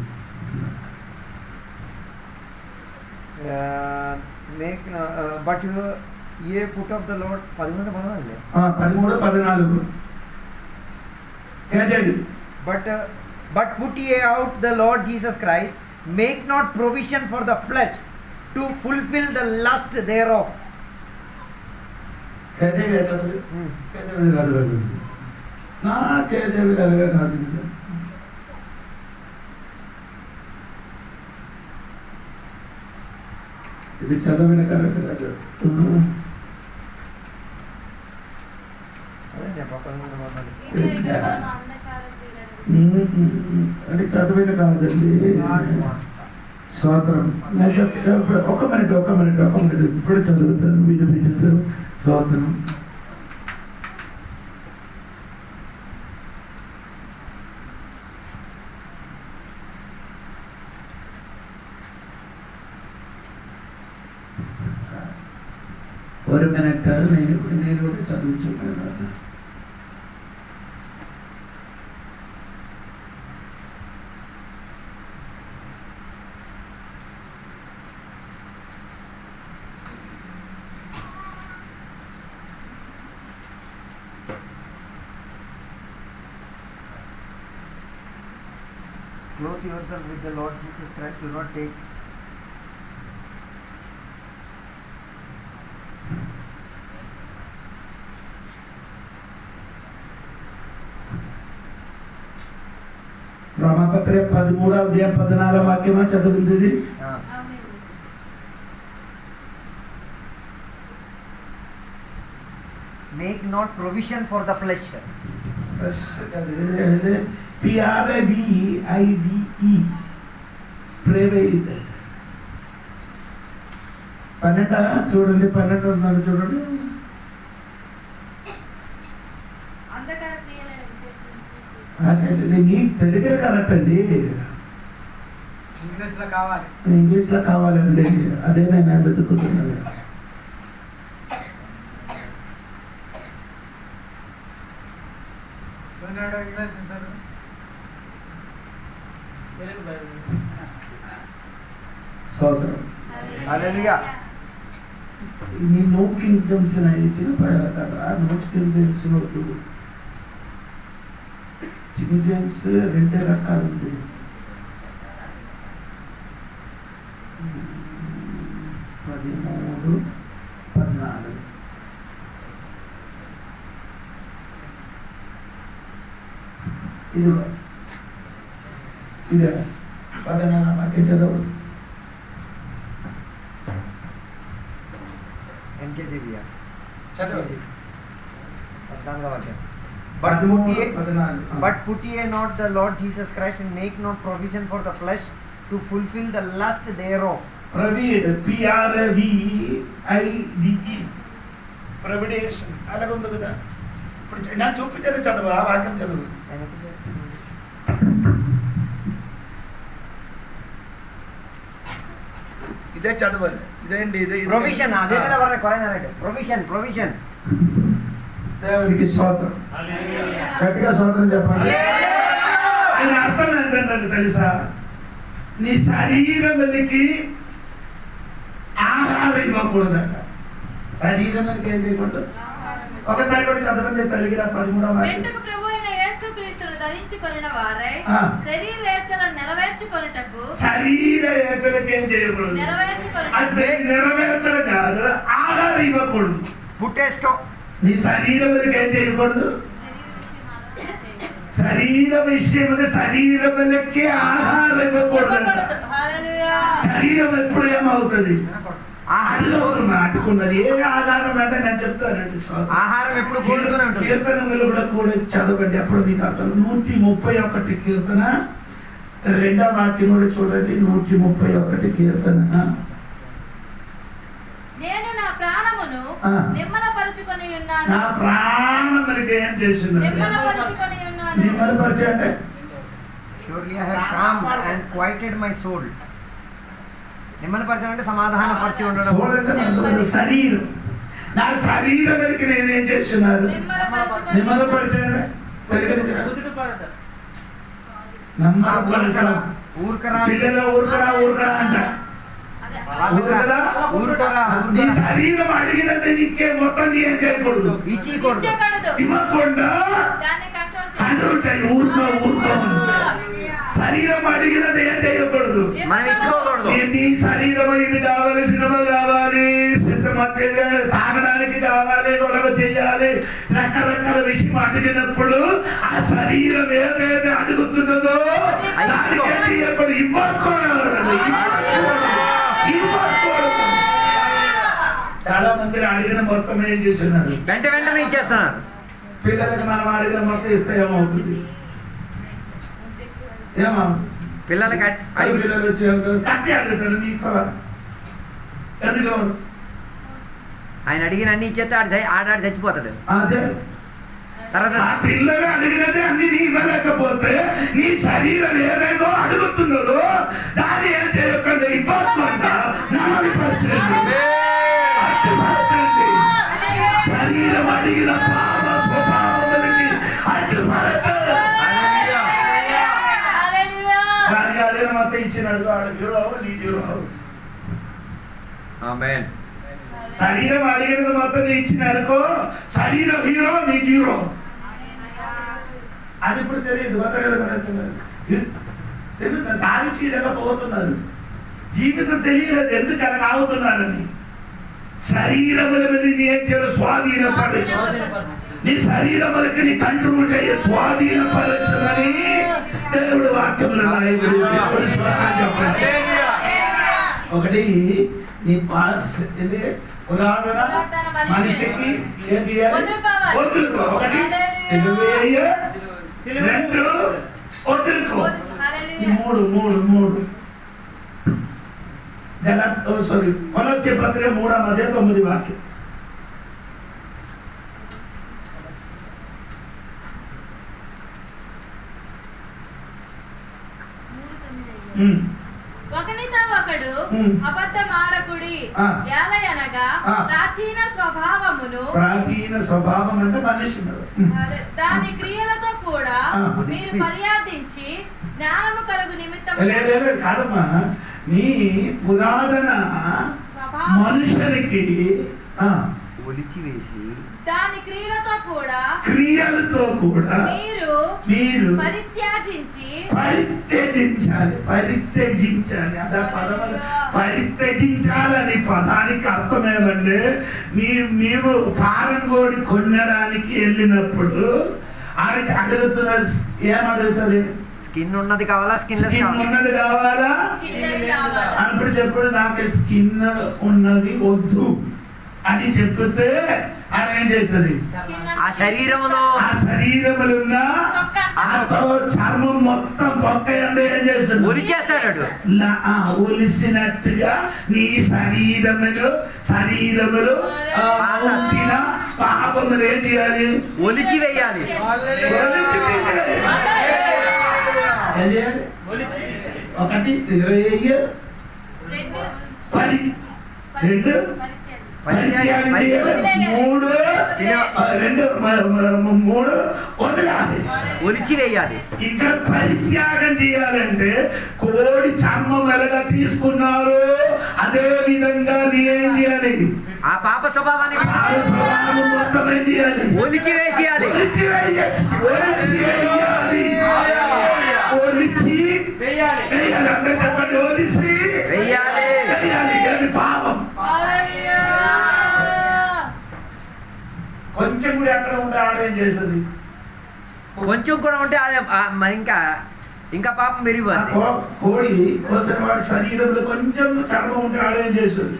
But A foot of the lord 13:14 but put ye out the Lord Jesus Christ, make not provision for the flesh to fulfill the lust thereof. ఇది చదవని కరెక్ట్ కాదు. అంటే చదివిన కాదండి. స్తోత్రం. నేను ఒక మినిట్ ఇప్పుడు చదువుతాను, వినిపించదు. స్తోత్రం. ఒక మినిట్ నేను కూడా చదువుతున్నాను. Clothe yourself with the Lord Jesus Christ. Do not take రోమపత్రిక 13వ అధ్యాయం 14వ వాక్యమా చదివింది ఇది. Make not provision for the flesh. PRAVIDE private 12 చూడండి, 12 ఉన్నాడు చూడండి. నీకు తెలుగే కరెక్ట్ అండి, ఇంగ్లీష్లో కావాలండి. అదే నేను వెతుకుతున్నాను. సోదరం నీ నో కింగ్ జేమ్స్ ఇచ్చిన కదా, నో కింగ్ జేమ్స్ వద్దు. కింగ్ జేమ్స్ 2 రకాలు ఉంది. ఇదిగో ఇదే 14 వాక్యం చదవు. But put ye not the Lord Jesus Christ, and make not provision for the flesh to fulfill the lust thereof. Provided, PRAVIDE ప్రొవిడేషన్ అలాగే ఉంది కదా. ఇప్పుడు నేను చూపించాను, చదువు ఆ వాక్యం చదువు. ఇదే చదవాలి. ఇదేంటి ఇది ప్రొవిజన్. అదే కదా వరన కొరైనారంటే ప్రొవిజన్. దేవునికి స్తోత్రం. గట్టిగా స్తోత్రం చెప్పండి. ఆయన అర్థం ఏంటంటే తెలుసా, నీ శరీరానికి ఆహారం ఇవ్వకూడదట. శరీరం ఏం చేయకూడదు. ఒకసారి కూడా చదవండి. తెలుగులో 13వ వాక్యం. శరీర ఏచలకి ఏం చేయకూడదు, అదే నెరవేర్చడం కాదు, ఆహారం ఇవ్వకూడదు. పుట్టేస్టో నీ శరీరం ఏం చేయకూడదు. శరీర విషయంలో శరీరములకి ఆహారం ఇవ్వకూడదు. శరీరం ఎప్పుడు ఏమవుతుంది, నాటుకున్నది. ఏ ఆహారం అంటే నేను చెప్తానండి. ఆహారం ఎప్పుడు కీర్తనలు కూడా చదవండి, అప్పుడు మీకు అర్థం. 131 కీర్తన 2వ వాక్యం కూడా చూడండి. 131 కీర్తన. నేను నా ప్రాణమును నిమ్మలపరుచుకొని ఉన్నాను. నా ప్రాణమునికి ఏం చేస్తున్నాను, నిమ్మలపరుచుకొని ఉన్నాను. నిమ్మలపరిచి అంటే surely I have come and quieted my soul. నిమ్మలపరచడం అంటే సమాధానపరిచి ఉండడం. శరీరం, నా శరీరం వరకు నేనేం చేస్తున్నాను, నిమ్మలపరిచండి. పిల్లలు ఊరుకరా అంట. నీ శరీరం అడిగినది నీకే మొత్తం నీ ఏం చేయకూడదు, ఇవ్వకుండా కంట్రోల్ చేయి. ఊరుకో శరీరం అడిగినది ఏం చేయకూడదు, మనం ఇచ్చుకోకూడదు. నీ శరీరం ఇది కావాలి, సినిమా కావాలి, తాగడానికి కావాలి, గొడవ చేయాలి, రకరకాల విషయం అడిగినప్పుడు ఆ శరీరం ఏదైతే అడుగుతున్నదో దానికి ఇవ్వకూడదు. చాలా మంది అడిగిన మొత్తం ఏం చేస్తున్నారు, వెంటనే ఇచ్చేస్తున్నారు. పిల్లలకి మనం అడిగిన మొత్తం ఇస్తే ఏమవుతుంది, ఏమా పిల్లలకి అడిగి పిల్లలు వచ్చి కత్తి అడుగుతారు నీ ఎందుకు ఆయన అడిగిన అన్ని ఇచ్చేస్తే ఆడాడు చచ్చిపోతాడు. అదే తర్వాత ఆ పిల్లలు అడిగినదే అన్ని నీ ఇవ్వలేకపోతే నీ శరీరం ఏదేదో అడుగుతున్నదో దాన్ని ఏం చేయకుండా ఇవ్వకుండా నమ్మకపరచండి. శరీరం అడిగిన పాప స్వభావములకి అడ్డుపరచండి. దానికి అడిగిన మొత్తం ఇచ్చినాడు వాడు హీరో నీ హీరో. ఆమేన్. శరీరం అడిగినది మొత్తం నీ ఇచ్చినారుకో శరీరం హీరో నీ హీరో. అది ఇప్పుడు తెలియదు. తెలుగు తాగి చీరకపోతున్నారు. జీవితం తెలియలేదు ఎందుకు అలా అవుతున్నారని. శరీరముల మీద నీ ఏం చేయాలి స్వాధీనపరచు. నీ శరీరములకి నీ కంట్రోల్ చేయ స్వాధీనపరచమని దేవుడు వాక్యంలో చెప్పండి. ఒకటి నీ పాస్ పురాతన మనిషికి ఏం చేయాలి వదులుకో. ఒకటి సిలువేయ, రెండు వదులుకో. మూడు మూడు మూడు కొలస్సీ పత్రిక 3:9 వాక్యం. ఒకనితో ఒకడు అబద్ధమాడకుడి. ఏలయనగా ప్రాచీన స్వభావం అంటే మనిషి దాని క్రియలతో కూడా మీరు మర్యాదించి జ్ఞానము కలుగు నిమిత్తం. కాదమ్మా నీ పురాతన మనుషునికి ఒలిచివేసి దాని క్రియలతో కూడా మీరు పరిత్యజించాలి. అదే పదములు పరిత్యజించాలని పదానికి అర్థం ఏమంటే నీవు పారంగోడి కొనడానికి వెళ్ళినప్పుడు ఆయనకి అడుగుతున్న ఏమడుగుతుంది? స్కిన్ ఉన్నది కావాలా స్కిన్ ఉన్నది కావాలా? అప్పుడు చెప్పడు నాకు స్కిన్ ఉన్నది వద్దు అని చెప్తే ఆయన ఏం చేస్తుంది? ఆ శరీరములో ఉన్న చర్మం మొత్తం తొక్క ఏం చేస్తుంది? ఒలిచేస్తాడు. ఒలిసినట్టుగా నీ శరీరములు పుట్టిన పాపములు ఏం చేయాలి? ఒలిచి వేయాలి. ఒకటి సిలువేయ, రెండు మూడు వదలాలి, ఒలిచి వేయాలి. ఇంకా పరిత్యాగం చేయాలంటే కోడి చర్మం ఎలాగా తీసుకున్నారు అదే విధంగా నేనేం చేయాలి? ఆ పాప స్వభావాన్ని మొత్తం ఏం చేయాలి? ఒలిచి వేసేయాలి. చెప్పండి ఒలిసి వేయాలి. పాపం కొంచెం కూడా ఎక్కడ ఉంటే ఆడేం చేస్తుంది? కొంచెం కూడా ఉంటే అదే మరి ఇంకా పాపం పెరిగిపోతుంది. కోడి కోసిన వాడి శరీరంలో కొంచెం చర్మం ఉంటే ఆడేం చేస్తుంది?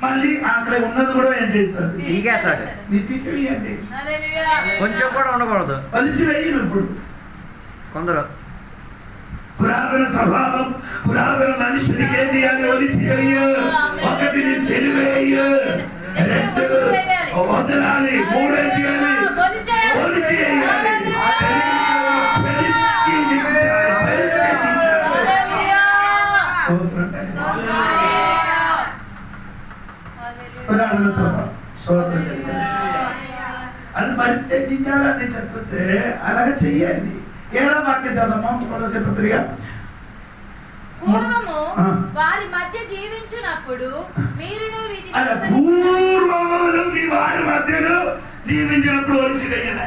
మళ్ళీ అక్కడ ఉన్నది కూడా ఏం చేస్తుంది? తీసేస్తాడు. తీసివేయండి. కొంచెం కూడా ఉండకూడదు. కలిసి వేయనప్పుడు కొందరు పురాతన స్వభావం పురాతన మనుషునికి ఏం చేయాలి? ఒలిసి వేయ. ఒకటి సెలివేయ, రెండు వదలాలి, మూడు చేయాలి ఒలిచి వేయాలి. పురాతన స్వభావం అది పరిత్యజించాలని చెప్తే అలాగే చెయ్యండి. 7వ వాక్యం చదవమ్మా కొలస్సీ పత్రిక. పూర్వము వారి మధ్య జీవించినప్పుడు మీరును వీటిని పూర్వములు మీ వారి మధ్యలో జీవించినప్పుడు ఒలిసి వేయాలి.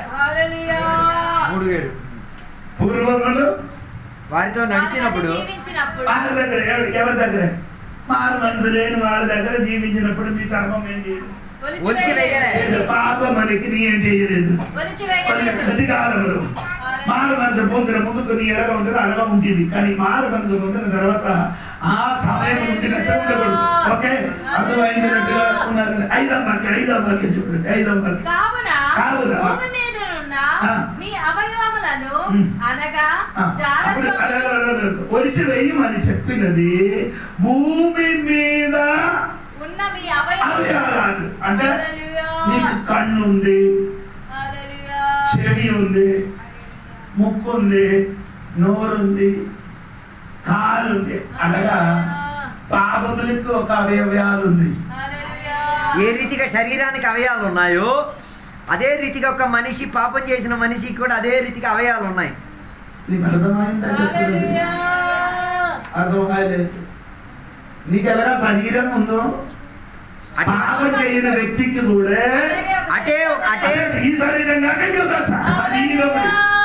పూర్వములు వారితో నడిచినప్పుడు వారి దగ్గర ఎవరి దగ్గర మారు మనసు లేని వాడి దగ్గర జీవించినప్పుడు మీ చర్మం ఏం చేయలేదు? పాపం మనకి నీ ఏం చేయలేదు. అధికారములు మారు మనసు పొందిన ముందుకు నీ ఎలాగ ఉంటుంది అలాగా ఉంటుంది. కానీ మారు మనసు పొందిన తర్వాత ఆ సమయం ఉండినట్టు ఉండకూడదు. ఓకే అర్థమైనట్టుగా ఉన్నారు. 5వ వాక్యం చూడండి. 5వ వాక్యం. కావున భూమి మీద ఉన్న మీ అవయవములను అనగా ఒలిచి వేయమని చెప్పినది భూమి మీద ఉన్న మీ అవయవాలు. అంటే నీకు కన్ను ఉంది, చెవి ఉంది, ముక్కు ఉంది, నోరుంది, కాలు ఉంది. అనగా పాపములకు ఒక అవయవాలు ఉంది. ఏ రీతిగా శరీరానికి అవయవాలు ఉన్నాయో అదే రీతిగా ఒక మనిషి పాపం చేసిన మనిషికి కూడా అదే రీతిగా అవయవాలు ఉన్నాయి. నీకు అర్థమైందా? అర్థమైలేదు. నీకు ఎలాగా శరీరం ఉందో పాపం చేయని వ్యక్తికి కూడా అటే అటే ఈ శరీరం కాక ఇంకొక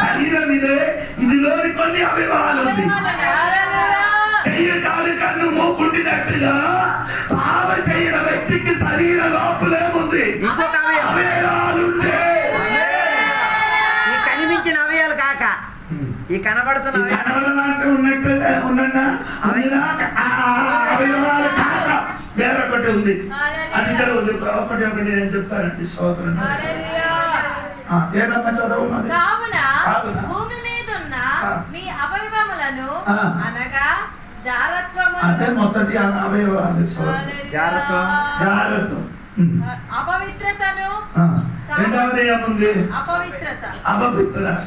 శరీరం ఇదే, ఇదిలోని కొన్ని అవయవాలు ఉంది. చెయ్యి, కాలు, కన్ను, మూకుండినట్టుగా పాపం చేయని వ్యక్తికి శరీర లోపలేముంది, ఇంకొక అవయవాలు ఉంటే ఈ కనిపించిన అవయవాలు కాక ఈ కనబడుతున్న అవయవాలు కాక వేరొకటి ఉంది. అది ఒకటి నేను చెప్తానండి. స్తోత్రం. ఏడమ్మ చదువు. కావున భూమి మీద ఉన్న మీ అవయవములను అనగా జారత్వము, అదే మొదటి అవయవాలు. జాగ్రత్త. అపవిత్రతను, రెండవది ఏముంది? అపవిత్రత.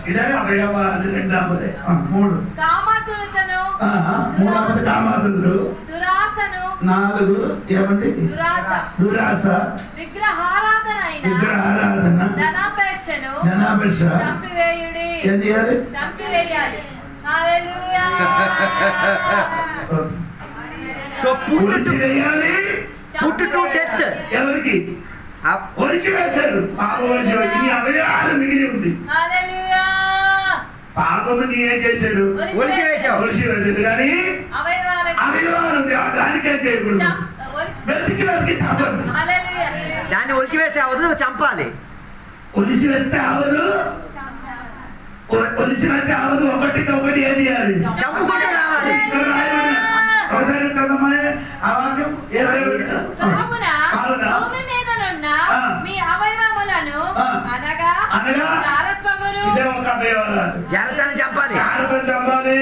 ఇదే అవయవాలు. రెండవది. మూడు కామాతులతను, మూడవది కామాతులు. దురాశను. నాలుగు ఏమండి? దురాశ. విగ్రహారాధన, ధనాపేక్ష. చంపివేయుడి. ఏం చేయాలి? చంపివేయాలి. హల్లెలూయా. సో పొడిచి వేయాలి. Put to death. ఎవరికి? ఒలిచి వేశారు. పాపం నీ అవయవాలు మిగిలి ఉంది. హల్లెలూయా. పాపముని ఏం చేశారు? ఒలిచి వేశారు. కానీ అవయవాలు ఉంది. దానికేం చేయకూడదు. వెతికి చంపండి. దాన్ని ఒలిచి వేస్తే అవదు, చంపాలి. ఒలిచి వేస్తే అవదు. ఒలిచి వేస్తే అవదు. ఒకటికి ఒకటి ఏది చేయాలి? చంపుకుంటూ రావాలి. ఒకసారి చదవమ్మా ఆ వాక్యం. భూమి మీదనున్న మీ అవయవములను అనగా జారత్వమును, ఇదే ఒక అవయవాలు. జాగ్రత్తని చంపాలి. చంపాలి.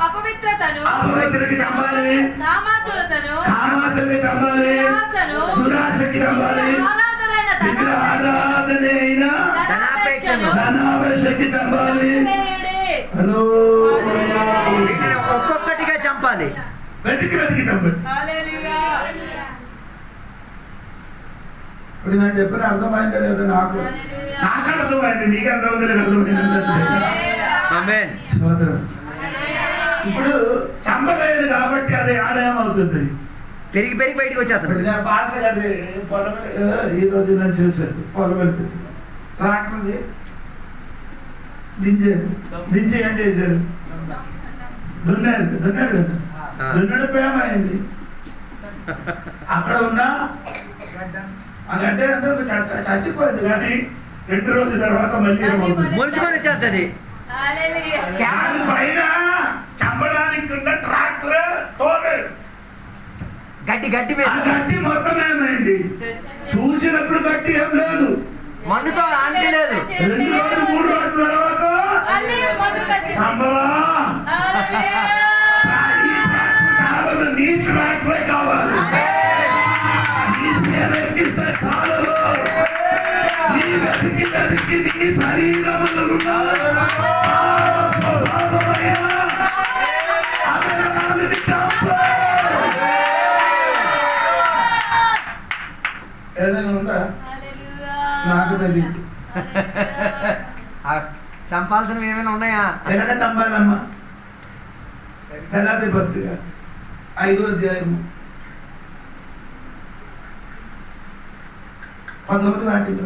అపవిత్రతను, అపవిత్రకి చంపాలి. కామాతులతను, కామాతులకి చంపాలి. దురాశకి చంపాలి. విగ్రహారాధన అయిన ధనాపేక్షకి చంపాలి. హలో, ఒక్కొక్కటిగా చంపాలి. వెతికి చంపండి. ఇప్పుడు నాకు చెప్పిన అర్థమైందా లేదా? నాకు అర్థమైంది. నీకు అర్థమైంది లేదు? ఆమేన్. సోదరం, ఇప్పుడు చంపలేదు కాబట్టి అది ఆడేమవుతుంది? పెరిగి బయటకు వచ్చేస్తాడు. నేను భాష గారి పొలం ఈ రోజు నేను చూశాను. పొలం వెళ్తుంది, ట్రాక్టర్ది దించి ఏం చేశారు? దున్నారు కదా. దున్నడిపై ఏమైంది? అక్కడ ఉన్నా ఆ గడ్డ అందరూ చచ్చిపోయింది. కానీ 2 రోజుల తర్వాత మళ్ళీ మొలుచుకొని వచ్చేస్తుంది. పైన చంపడానికి ఉన్న ట్రాక్టర్ తోలేరు. గడ్డి మీద గడ్డి మొత్తం ఏమైంది? చూసినప్పుడు గడ్డి ఏం లేదు, మందుతో ఆంటీ లేదు. 2 రోజులు 3 రోజుల తర్వాత నీ ట్రాక్టరే కావాలి. నీ స్నేహిస్తే చాలు. నీ వెతికి నీ శరీరములను స్వభావమైన అవయవాలని చంపు. ఏదైనా ఉందా? నాకు తెలియదు. చంపాల్సినవి ఏమైనా ఉన్నాయా? ఎలాగ చంపాలమ్మా? గలాతీ పత్రిక 5వ అధ్యాయము 19 వాక్యంలో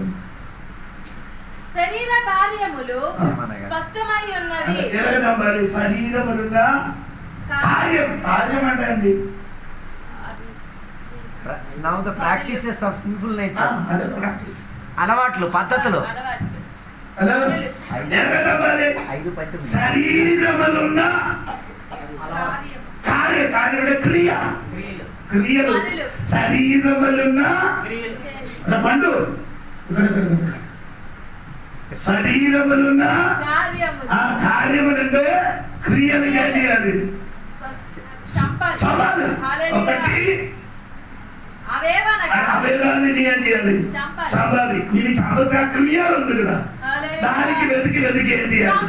శరీర కార్యములు స్పష్టమై ఉన్నవి. ఎలాగ చంపాలి? శరీరములున్న కార్యం అంటే అండి Now the practices of sinful nature. అలవాట్లు, పద్ధతులు. శరీరములున్న కార్యముల క్రియలు శరీరములున్న పండు శరీరములున్న కార్యములు ఆ కార్యములంటే క్రియలు ఏం చేయాలి? చంపాలి. ఒకటి అవేదాన్ని ఏం చేయాలి? చంపాలి. ఇది చంపగా క్రియలు ఉంది కదా, దానికి వెతికి ఏం చేయాలి?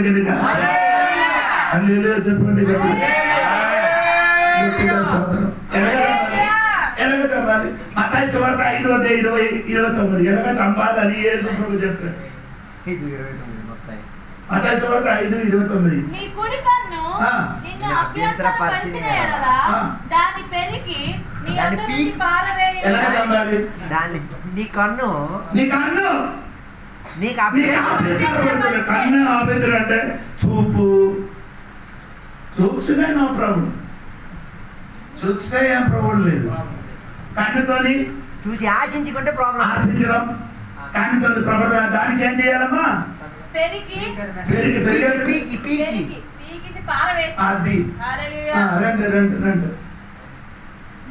కనుక హల్లెలూయా చెప్పండి. ఎలాగ చంపాలి? మత్తయి సువార్త 5:20-29 ఎలాగ చంపాలని యేసు ప్రభు చెప్తారు. మత్తయి సువార్త 5:29 నీ కుడి కన్ను నిన్ను అభ్యంతరపరిచిన ఎడల దాన్ని పెరికి నీ యొద్ద నుండి పారవేయుము. ఎలాగ చంపాలి? నీ కన్ను నీకు అభ్యంతరం. కన్ను అభ్యంతరం అంటే చూపు. చూస్తేనే నో ప్రాబ్లం, చూస్తే ఏం ప్రాబ్లం లేదు. కన్నుతోని చూసి ఆశించుకుంటే ప్రాబ్లం. ఆశించడం కన్నుతోని ప్రవర్తన, దానికి ఏం చేయాలమ్మా? పెరికి పారవేసి. అది రెండు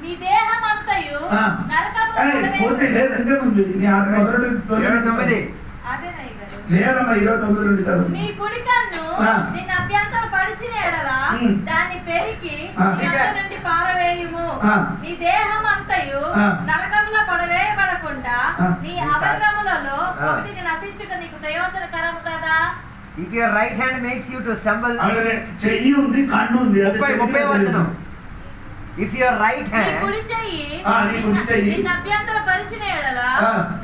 నీ దేహం అంతయు పూర్తి లేదు, ఇంకా ఉంది. నీ లేదమ్మా 29 నుండి చదువు. నీ కుడి కన్ను నిన్ను అభ్యంతరం పడిచిన ఎడల దాన్ని పెరికి నీ యొద్ద నుండి పారవేయుము. నీ దేహం అంతయు నరకంలో పడవేయబడకుండా నీ అవయవములలో ఒకటిని నశించుట నీకు ప్రయోజనకరము కదా. If your right hand makes you to stumble, చెయ్యి ఉంది, కన్ను ఉంది. 30 వచనం. If your right hand నీ కుడి చెయ్యి నిన్ను అభ్యంతరం పరిచిన ఎడల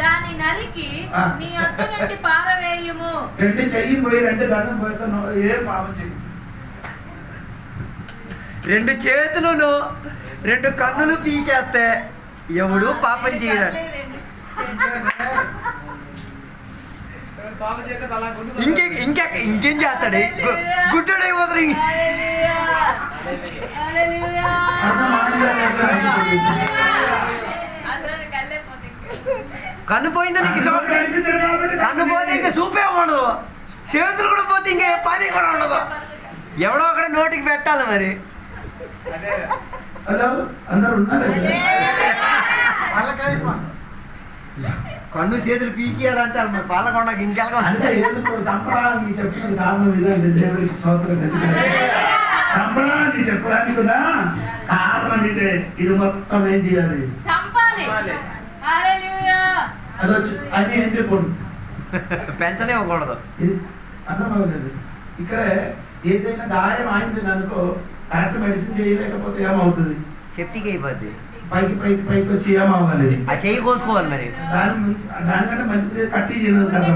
దాన్ని నరికి నీ యొద్ద నుండి పారవేయుము. రెండు చెయ్యి పోయి రెండు కన్ను పోతాను, ఏ పాపం చెయ్యి. రెండు చేతులను రెండు కన్నులు పీకేస్తే ఎవడు పాపం చేయడు. ఇంకేం చేస్తాడు? గుడ్డోడు అయిపోతాడు. కన్ను పోయిందా నీకు? కన్ను పోతే ఇంకా చూపే ఉండదు, చేతులు కూడా పోతే ఇంకా పని కూడా ఉండదు. ఎవడో ఒకడ నోటికి పెట్టాలి మరి. హలో అందరు ఉన్నారు? కన్ను చేతులు పీకియారంటే మరి పాలకొండకి ఇంకెళ్ళగా చంపడానికి చెప్పినది కారణం ఇదండి. దేవుడికి స్తోత్రం. చంపడానికి చెప్పడానికి కూడా కారణం ఇదే. ఇది మొత్తం ఏం చేయాలి? చంపాలి. అని ఏం చెప్పకూడదు, పెంచనే ఇవ్వకూడదు. అర్థమవుతుంది. ఇక్కడ ఏదైనా గాయం అయింది అనుకో, కరెక్ట్ మెడిసిన్ చేయలేకపోతే ఏమవుతుంది? సెప్టిక్ అయిపోద్ది. పైకి వచ్చి ఏమవ్వాలి? ఆ చెయ్యి కోసుకోవాలి మరి. దానికంటే మంచిది కట్టి చేయడం కదా.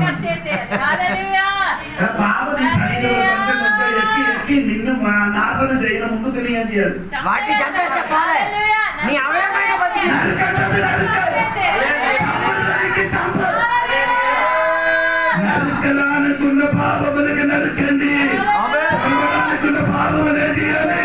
బాబుని శరీరంలో ఎక్కి నిన్ను నాశనం చేయడం ముందు తెలియజేయాలి. వాటిని చంపేస్తే పోలే, నీ అవయవమైన బతికి. నరకలానుకున్న పాపములకు నరకండి, చంపడానుకున్న పాపమునే చేయాలి.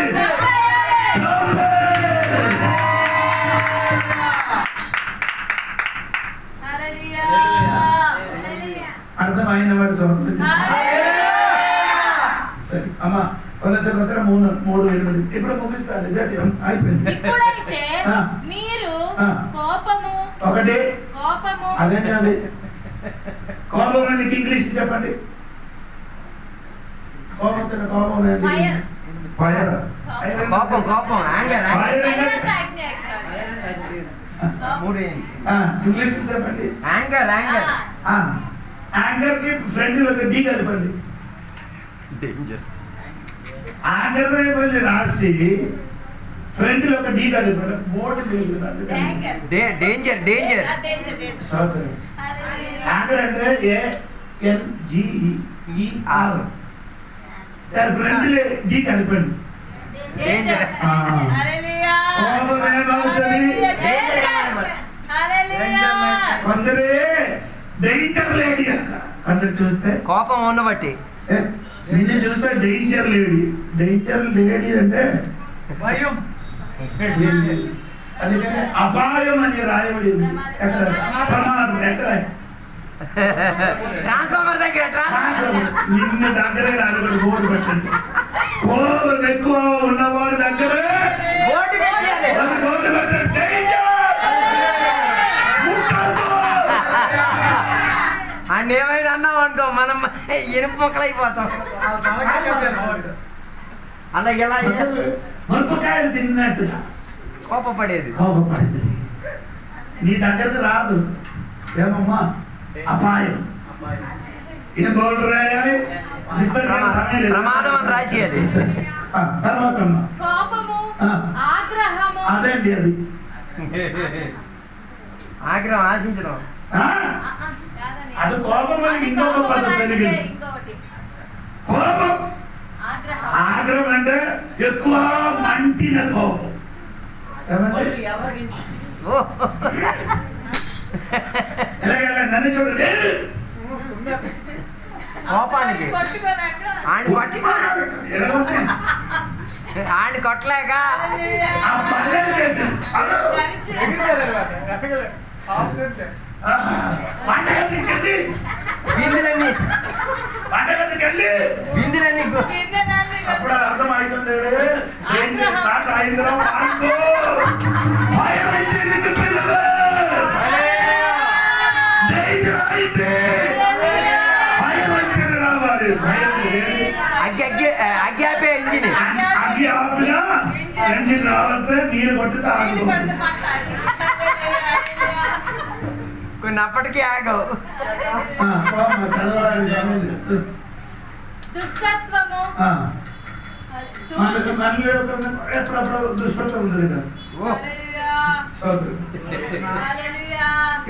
అర్థమైన వాడు సోదరు. సరే అమ్మా, కొలస పత్రం 3:8. ఇప్పుడు ముగిస్తాను, అయిపోయింది. ఒకటి అదేంటి? అది కోపం నీకు ఇంగ్లీష్ చెప్పండి. కోపం ఇంగ్లీష్ చెప్పండి. యాంగర్ యాంగర్ కి ఫ్రెండ్ ఒక డీ కలపండి. యాంగర్ మళ్ళీ రాసి ఫ్రెండ్ ఒక డీ కలపండి. బోర్డు లేదు కదా. డేంజర్. యాంగర్ అంటే ANGER. ఫ్రెండ్ డీ కలపండి. కొందరే డేంజర్ లేడీ అక్క. కొందరు చూస్తే కోపం ఉండబట్టి నిన్ను చూస్తే డేంజర్ లేడీ. డేంజర్ లేడీ అంటే భయం. అందుకని అపాయం అని రాయబడి ఉంది. ఎక్కడ? ప్రమాదం. ఎక్కడ? ట్రాన్స్ఫార్మర్ దగ్గర. నిన్ను దగ్గరే రాయబడి బోర్డు పెట్టండి. కోపం ఎక్కువ ఉన్నవాడి దగ్గరే బోర్డు పెట్టండి. డేంజర్. ఎనుపు మొక్కలైపోతాం. అలా ఎలా మిరపకాయలు తిన్నట్టుగా కోపపడేది. నీ దగ్గరకు రాదు. ఏమమ్మా అపాయం. ఏం బోర్డు రాయాలి? ప్రమాదం అని రాసేది. తర్వాత కోపము, ఆగ్రహము. అదేంటి అది? ఆగ్రహం, ఆశించడం. అది కోపం అని ఇంకొక పద్ధతి. కోపం, ఆగ్రహం అంటే ఎక్కువ మంటిన కోపం. నన్ను చూడండి, కోపానికి ఆయన కొట్టలేక బిందులన్నీ బిందులన్నీ అప్పుడు అర్థమవుతుంది. స్టార్ట్ అయింది. అగ్గిపే ఇంజిన్ అగ్గి ఆపినా ఇంజిన్ రావాలంటే నీరు కొట్టి తాగు. కొన్ని అప్పటికీ ఆగవు. దుష్టత్వము, ఎప్పుడప్పుడు దుష్టత్వం ఉంది కదా.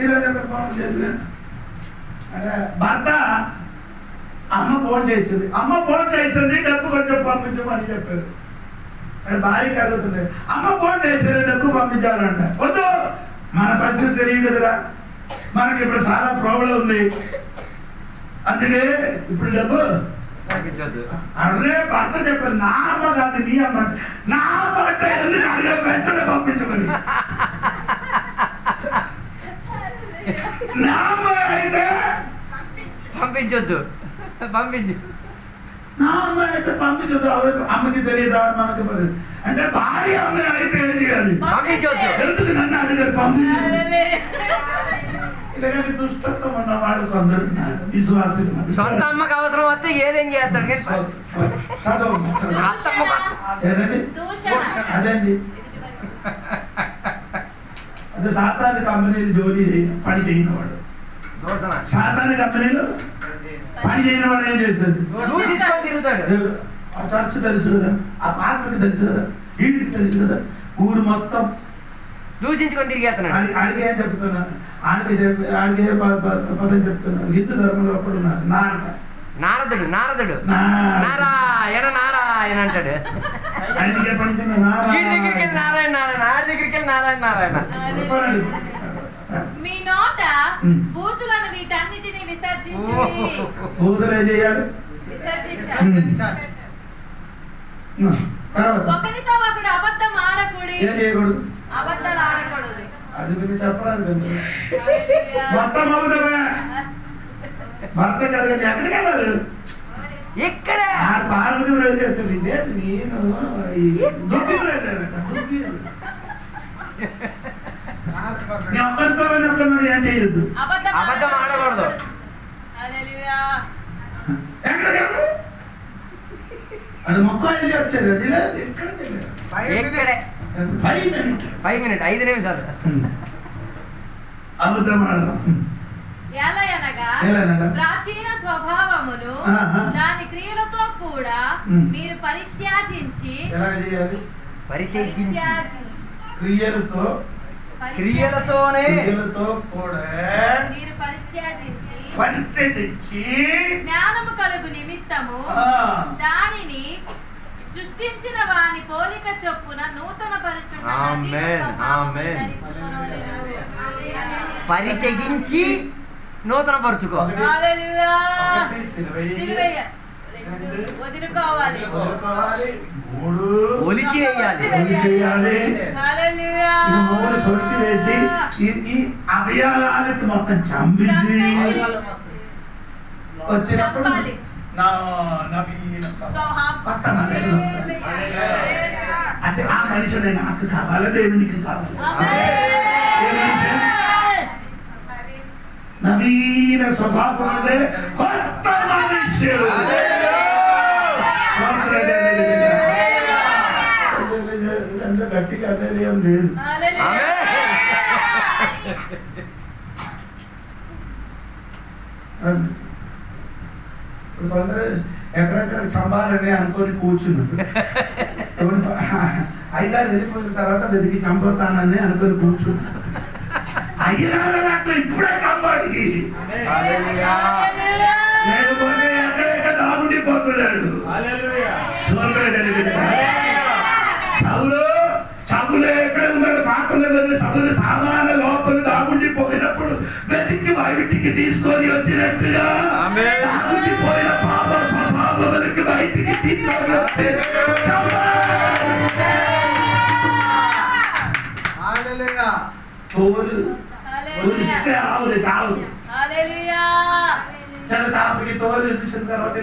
ఈరోజు భర్త అమ్మ ఫోన్ చేసింది. డబ్బు కొంచెం పంపించమని చెప్పారు. భార్యకి అడుగుతుంది, అమ్మ ఫోన్ చేసింది డబ్బు పంపించాలంట. వద్దు, మన పరిస్థితి తెలియదు కదా, మనకి ఇప్పుడు చాలా ప్రాబ్లం ఉంది, అందుకే ఇప్పుడు డబ్బు అదే భర్త చెప్పారు. నా అమ్మ కాదు, నీ అమ్మ. నా అమ్మ అంటే వెంటనే పంపించమని. నా అమ్మ అయితే పంపించొద్దు. నా అమ్మ అయితే పంపించదు. అమ్మకి తెలియదా మనకి? అంటే భార్య అమ్మ అయితే ఏం చేయాలి? పంపించొద్దు. ఎందుకు నన్ను అడిగారు పంపించదు? ఇలాంటి దుష్టత్వం ఉన్న వాడు కొందరు విశ్వాసం. సొంత అమ్మకి అవసరం వస్తే ఏదేం చేస్తాడు. అదండి, అదే సాధారణ కంపెనీలు పని చేయని వాడు. సాధారణ కంపెనీలు పని చేయని వాడు ఏం చేస్తుంది? తిరుగుతాడు. ఆ ఖర్చు తెలుసు కదా, ఆ పాత్రకి తెలుసు కదా, వీటికి తెలుసు కదా, ఊరు మొత్తం దూషించుకొని తిరిగేస్తున్నాడు. ఆడికి ఏం చెప్తున్నాను, ఆడికి ఏ పదం చెప్తున్నాను. హిందూ ధర్మంలో ఒకడున్నారు నారదుడు నారాయణ అంటాడు. ఆయనకి వీడి దగ్గరికి వెళ్ళి నారాయణ ఆడి దగ్గరికి వెళ్ళి నారాయణ. మీ నోట బూతులను వీటన్నిటిని విసర్జించు. బూతులు ఏం చేయాలి? ఒకరితో ఒకడు అబద్ధం ఆడకూడదు. ఏం చేయకూడదు? అబద్ధాలు ఆడకూడదు. అది మీరు చెప్పడానికి మొత్తం అబద్ధమే. భర్త అడగండి, ఎక్కడికి వెళ్ళాలి? ఇక్కడ పార్వతి చేస్తుంది. నేను ఒక్కరితో ఏం చేయొద్దు, అబద్ధం ఆడకూడదు. అది మొక్క వచ్చారు. ఇక్కడే 5 minutes 5 నిమిషాలు అబద్ధం ఆడడం. ప్రాచీన స్వభావమును దాని క్రియలతో కూడా మీరు పరిత్యాజించి క్రియలతోనే కూడా మీరు పరిత్యాజించి జ్ఞానము కలుగు నిమిత్తము దానిని సృష్టించిన వాని పోలిక చొప్పున నూతన పరిత్యజించి నూతన పరుచుకో. వదులుకోవాలి, ఒలిచి వేయాలి. సొడిచి వేసి ఈ అవయవాలకు మొత్తం చంపేసి వచ్చినప్పుడు కొత్త మనుషులు వస్తారు. అంటే ఆ మనుషుడే నాకు కావాలి, దేవునికి కావాలి. నవీన స్వభావం కొత్త మనిషి మనిషి. ఎంత గట్టిగా అనేది ఏం లేదు. కొందరు ఎక్కడెక్కడ చంపాలని అనుకొని కూర్చున్నారు. అయ్యగారు వెళ్ళిపోయిన తర్వాత వెతికి చంపుతానని అనుకొని కూర్చున్నారు. అయ్యగారు నాకు ఇప్పుడే చంపాలి తీసి, లేకపోతే ఎక్కడెక్కడ దాగుండిపోతున్నాడు. సభలో ఎక్కడ ఉన్నాడు? పాత్రలో సభలు సామాన్య లోపల దాగుండిపోయినప్పుడు వెతికి బయటికి తీసుకొని వచ్చినట్టుగా దాగుండిపోయిన పాప స్వభావానికి బయటికి తీసుకొని వచ్చి తోలిస్తే ఆవుది చాలదు. చిన్న చాపకి తోలు ఇచ్చిన తర్వాత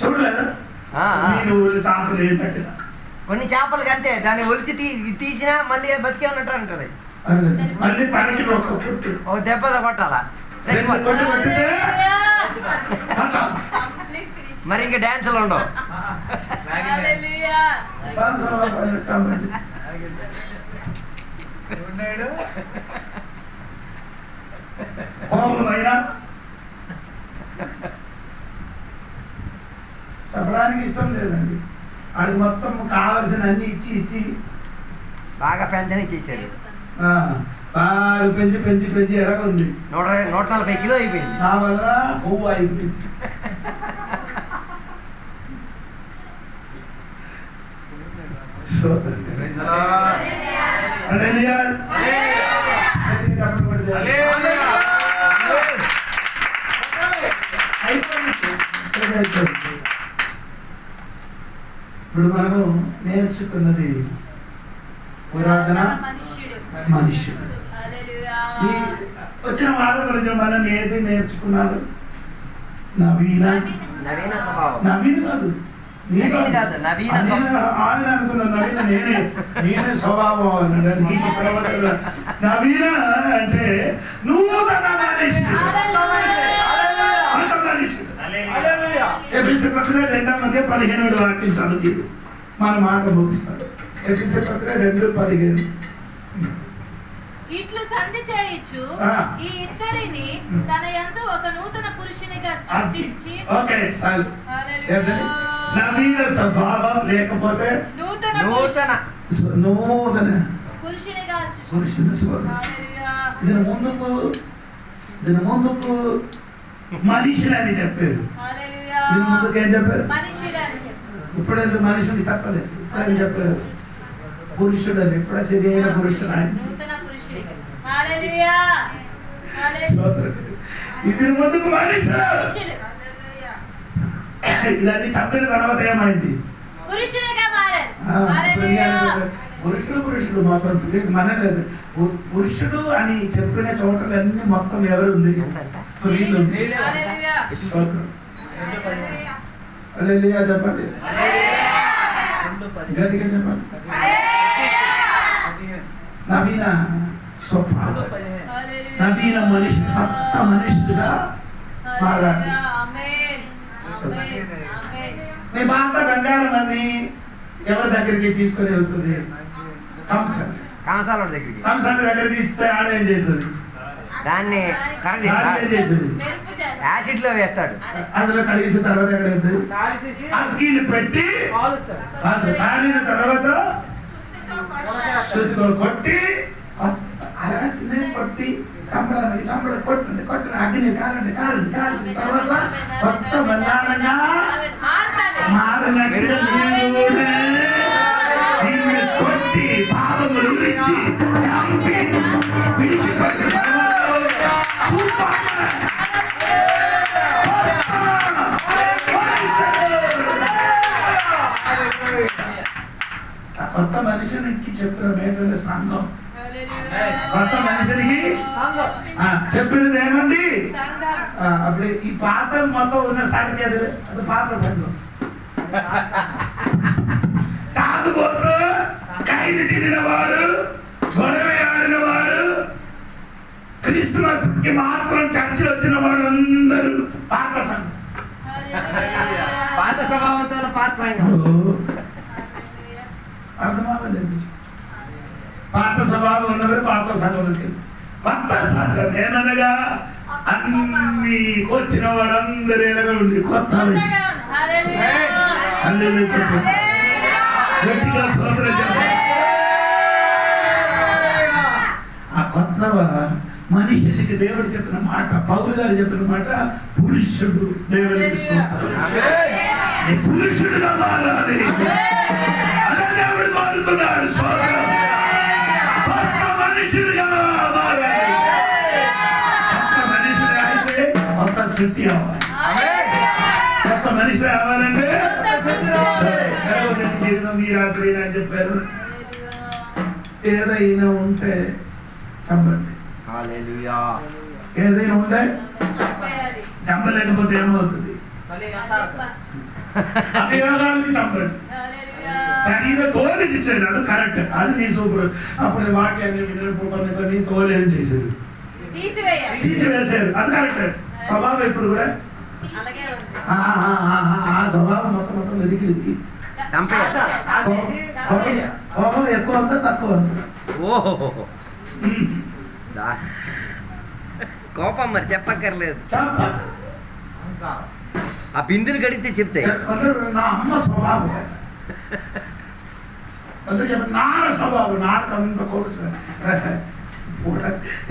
చూడలేదు మీరు చేపలు ఏంటంటే కొన్ని చేపలకి అంతే, దాన్ని ఒలిచి తీసినా మళ్ళీ బతికే ఉన్నట్టు అంటారు. మళ్ళీ పనికి ఒక దెబ్బతో కొట్టాలా మరి ఇంకా డాన్సులు ఉండవు. కోపమైనా చెప్పడానికి ఇష్టం లేదండి. వాడికి మొత్తం కావలసిన అన్ని ఇచ్చి ఇచ్చి బాగా పెంచని ఇచ్చేసారు. బాగా పెంచి పెంచి పెంచి ఎరగ ఉంది. 140 కిలో అయిపోయింది. నా వల్ల కొవ్వు అయిపోయింది. ఇప్పుడు మనము నేర్చుకున్నది పురాతన మనుష్యుడు. ఈ వచ్చిన వారం గురించి మనం ఏది నేర్చుకున్నాడు? నవీన స్వభావం. నవీన్ కాదు, ఆయన అనుకున్న నవీన నేనే స్వభావం అన్నాడు. నవీన అంటే నూతన మనుష్యుడు. ఎఫెసీ పత్రిక 2:15 వాక్యం చదువు మన మాట ముగిస్తాడు. ఎఫెసీ పత్రిక 2:15. ఇట్లు సంధి చేయొచ్చు ఈ ఇద్దరిని తన యందు ఒక నూతన పురుషునిగా సృష్టించి. నవీన స్వభావం లేకపోతే నూతన పురుషునిగా దీని ముందుకు మనిషిని అని చెప్పారు. దీని ముందుకు ఏం చెప్పారు? ఇప్పుడు మనిషిని చెప్పలేదు. ఇప్పుడు ఏం చెప్పారు? పురుషుడు అని. ఇప్పుడే సరి అయిన పురుషుడు ఆయన. దీని ముందుకు మనిషి ఇలాంటి చెప్పిన తర్వాత ఏమైంది? పురుషుడు మాత్రం మన లేదు. పురుషుడు అని చెప్పిన చోటలన్నీ మొత్తం ఎవరు ఉంది? స్త్రీలు ఉంది. చెప్పండి, గట్టిగా చెప్పండి. నవీన స్వభావం, నవీన మనిషి, కొత్త మనిషిగా మారాలి. మీ పాత బంగారం అన్ని ఎవరి దగ్గరికి తీసుకొని వెళ్తుంది? కంసాల దగ్గరికి. కంసాల దగ్గరికి ఇస్తే ఆడేం చేస్తుంది? దాన్ని చేసేది యాసిడ్ లో వేస్తాడు. అందులో కడిగేసిన తర్వాత ఎక్కడ వెళ్తుంది? అగ్గిని పెట్టి కాలిన తర్వాత కొట్టి అలాగా చిన్న కొట్టి చంపడానికి కొట్టిన అగ్ని కాలిన తర్వాత కొత్త బంగారంగా మారినట్టుగా నిన్ను కొట్టి పాపములు విడిచి చంపి విడిచిపెట్టిన కొత్త మనిషినికి చెప్పిన మేటల సంఘం. కొత్త మనిషినికి చెప్పినది ఏమండి? అప్పుడు ఈ పాత మొత్తం ఉన్న సంఖ్య అది పాత సంఘం. తాగుబోతు, ఖైదు తినిన వాడు, గొడవ ఆడిన వాడు, క్రిస్మస్ కి మాత్రం చర్చ వచ్చిన వాడు అందరూ సంఘం. అర్థమవ్వలేదు. పాత స్వభావం ఉన్నవారు పాత సంఘంలోకి, కొత్త సంఘం ఏమనగా అన్ని వచ్చిన వాడందరూ ఎలాగ ఉంది కొత్త గట్టిగా సోదరు చెప్పాలి. ఆ కొత్త మనిషికి దేవుడు చెప్పిన మాట, పౌలు గారు చెప్పిన మాట, పురుషుడు దేవుడికి పురుషుడుగా మారాలి. అదే దేవుడు కోరుకున్నాడు. సోదరు కొత్త మనుషుడిగా మారాలి. కొత్త మనుషుడు అయితే కొత్త సృష్టి అవ్వాలి. కొత్త మనిషి అవ్వాలంటే మీ రాత్రి అని చెప్పారు, ఏదైనా ఉంటే చంపండి. ఏదైనా ఉంటే చంపలేకపోతే ఏమవుతుంది? అభియోగాన్ని చంపండి. శరీర తోలు ఇచ్చాడు, అది కరెక్ట్, అది నీ సూపర్. అప్పుడు వాక్యాన్ని వినకపోతే తోలు ఏం చేసేది? తీసివేశారు, అది కరెక్ట్. స్వభావం ఇప్పుడు కూడా ఆ స్వభావం మొత్తం వెతికి కోపం ఎక్కువ ఉందా తక్కువ ఉందా? కోపం మరి చెప్పక్కర్లేదు, ఆ బిందులు కడిగితే చెప్తాయి. నా అమ్మ స్వభావం, నాన్న స్వభావం, నాకు అంత కోరుతుంది.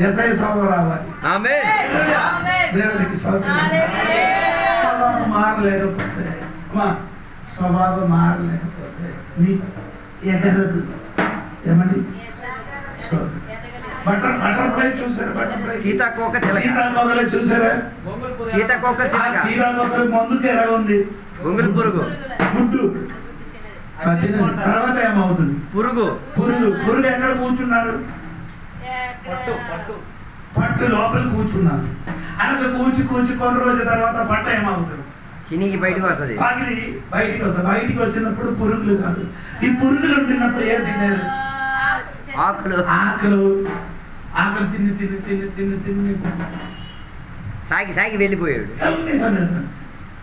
ఎస్ఐ స్వభావం రావాలి. దేవుడికి స్వభావం మారలేకపోతే, స్వభావం మారలేకపోతే నీ ఎగరదు. ఏమండి? బటర్ఫ్లై చూసారా? బటర్ఫ్లై సీతాకోక సీతాకోకలే చూసారా? సీతాకోక సీతాకోకల ముందుకు ఎలా ఉంది? బొంగులు పురుగు, గుడ్డు తర్వాత ఏమవుతుంది? పురుగు. పురుగు పురుగు ఎక్కడ కూర్చున్నారు? పట్టు లోపల కూర్చున్నారు. అలాగే కూర్చి కొన్ని రోజుల తర్వాత పట్ట ఏమవుతుంది? చినికి బయటకు వస్తుంది. పగిలి బయటికి వస్తుంది. బయటికి వచ్చినప్పుడు పురుగులు కాదు, ఈ పురుగులు ఉంటున్నప్పుడు ఏం తిన్నారు? ఆకులు. ఆకులు ఆకులు తిని తిని తిని తిని తిని సాగి సాగి వెళ్ళిపోయాడు.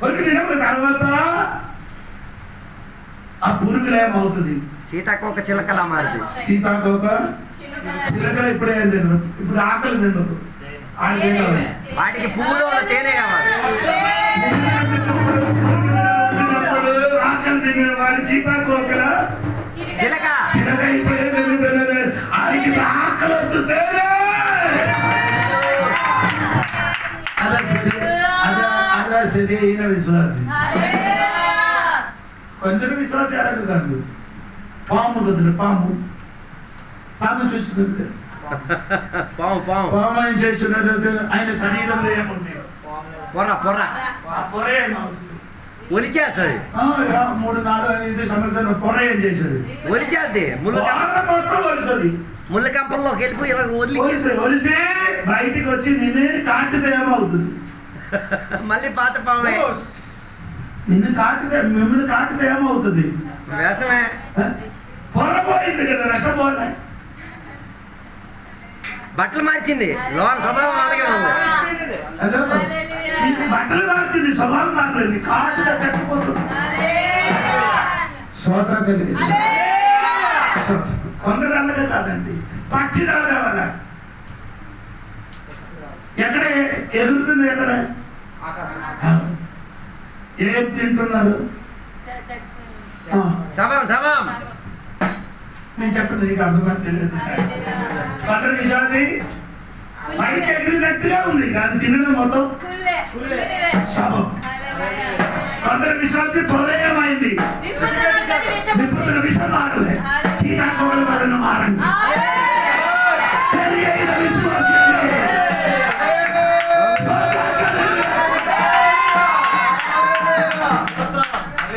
కొన్ని దినముల తర్వాత ఆ పురుగులు ఏమవుతుంది? సీతాకోక చిలకలా మారుతుంది. సీతాకోక చిలకలు ఇప్పుడే ఏం తినరు, ఇప్పుడు ఆకలి తినరు. వాటికి పువ్వులో తేనె కావాలి. ఆకలి తిన్న వాడి సీతాకోకల చిలక చిలక ఇప్పుడు ఏం తిరుగుతున్నారు? ఆయనకి ఆకలి వస్తుంది. అదా సరి అయిన విశ్వాసి. కొందరు విశ్వాసి అలాగే కాదు. పాము కదులు, పాము చూస్తున్నది. పాము ఏం చేస్తున్నది? ఆయన శరీరంలో ఏముంది? పొర ఆ పొర ఏమవుతుంది? ఒలిచేస్తుంది. 3, 4, 5 సంవత్సరాలు పొర ఏం చేసేది? ఒలిచేద్ది. మొత్తం వలుస్తుంది. ముళ్ళ కంపల్లోకి వెళ్ళిపోయి ఇలా ఒలిసి బయటికి వచ్చి నిన్ను కాటితే ఏమవుతుంది? మళ్ళీ పాత పామే. మిమ్మల్ని కాటితే ఏమవుతుంది? వేసమే. పొర పోయింది కదా, రసం పోలే. బట్టలు మార్చింది, లోన స్వభావం అలాగే ఉంది. బట్టలు మార్చింది, స్వభావం మారలేదు. కాటుగా చచ్చిపోతుంది. సోదర కలిగి కొందరు అలాగే కాదండి, పచ్చిదాగా వల్ల ఎక్కడ ఎదురుతుంది? ఎక్కడ ఏం తింటున్నారు? శవం నేను చెప్పండి, నీకు అర్థమైతే లేదు. కొందరు విషయాన్ని బయట ఎగిరినట్టుగా ఉంది, కానీ తినడం మొత్తం శవం. కొందరు విశ్వాసి ప్రళయమైంది, విపత్తుల విషయం మారలే. సీతాకోకల వలన మారండి. సరి అయిన విశ్వాసి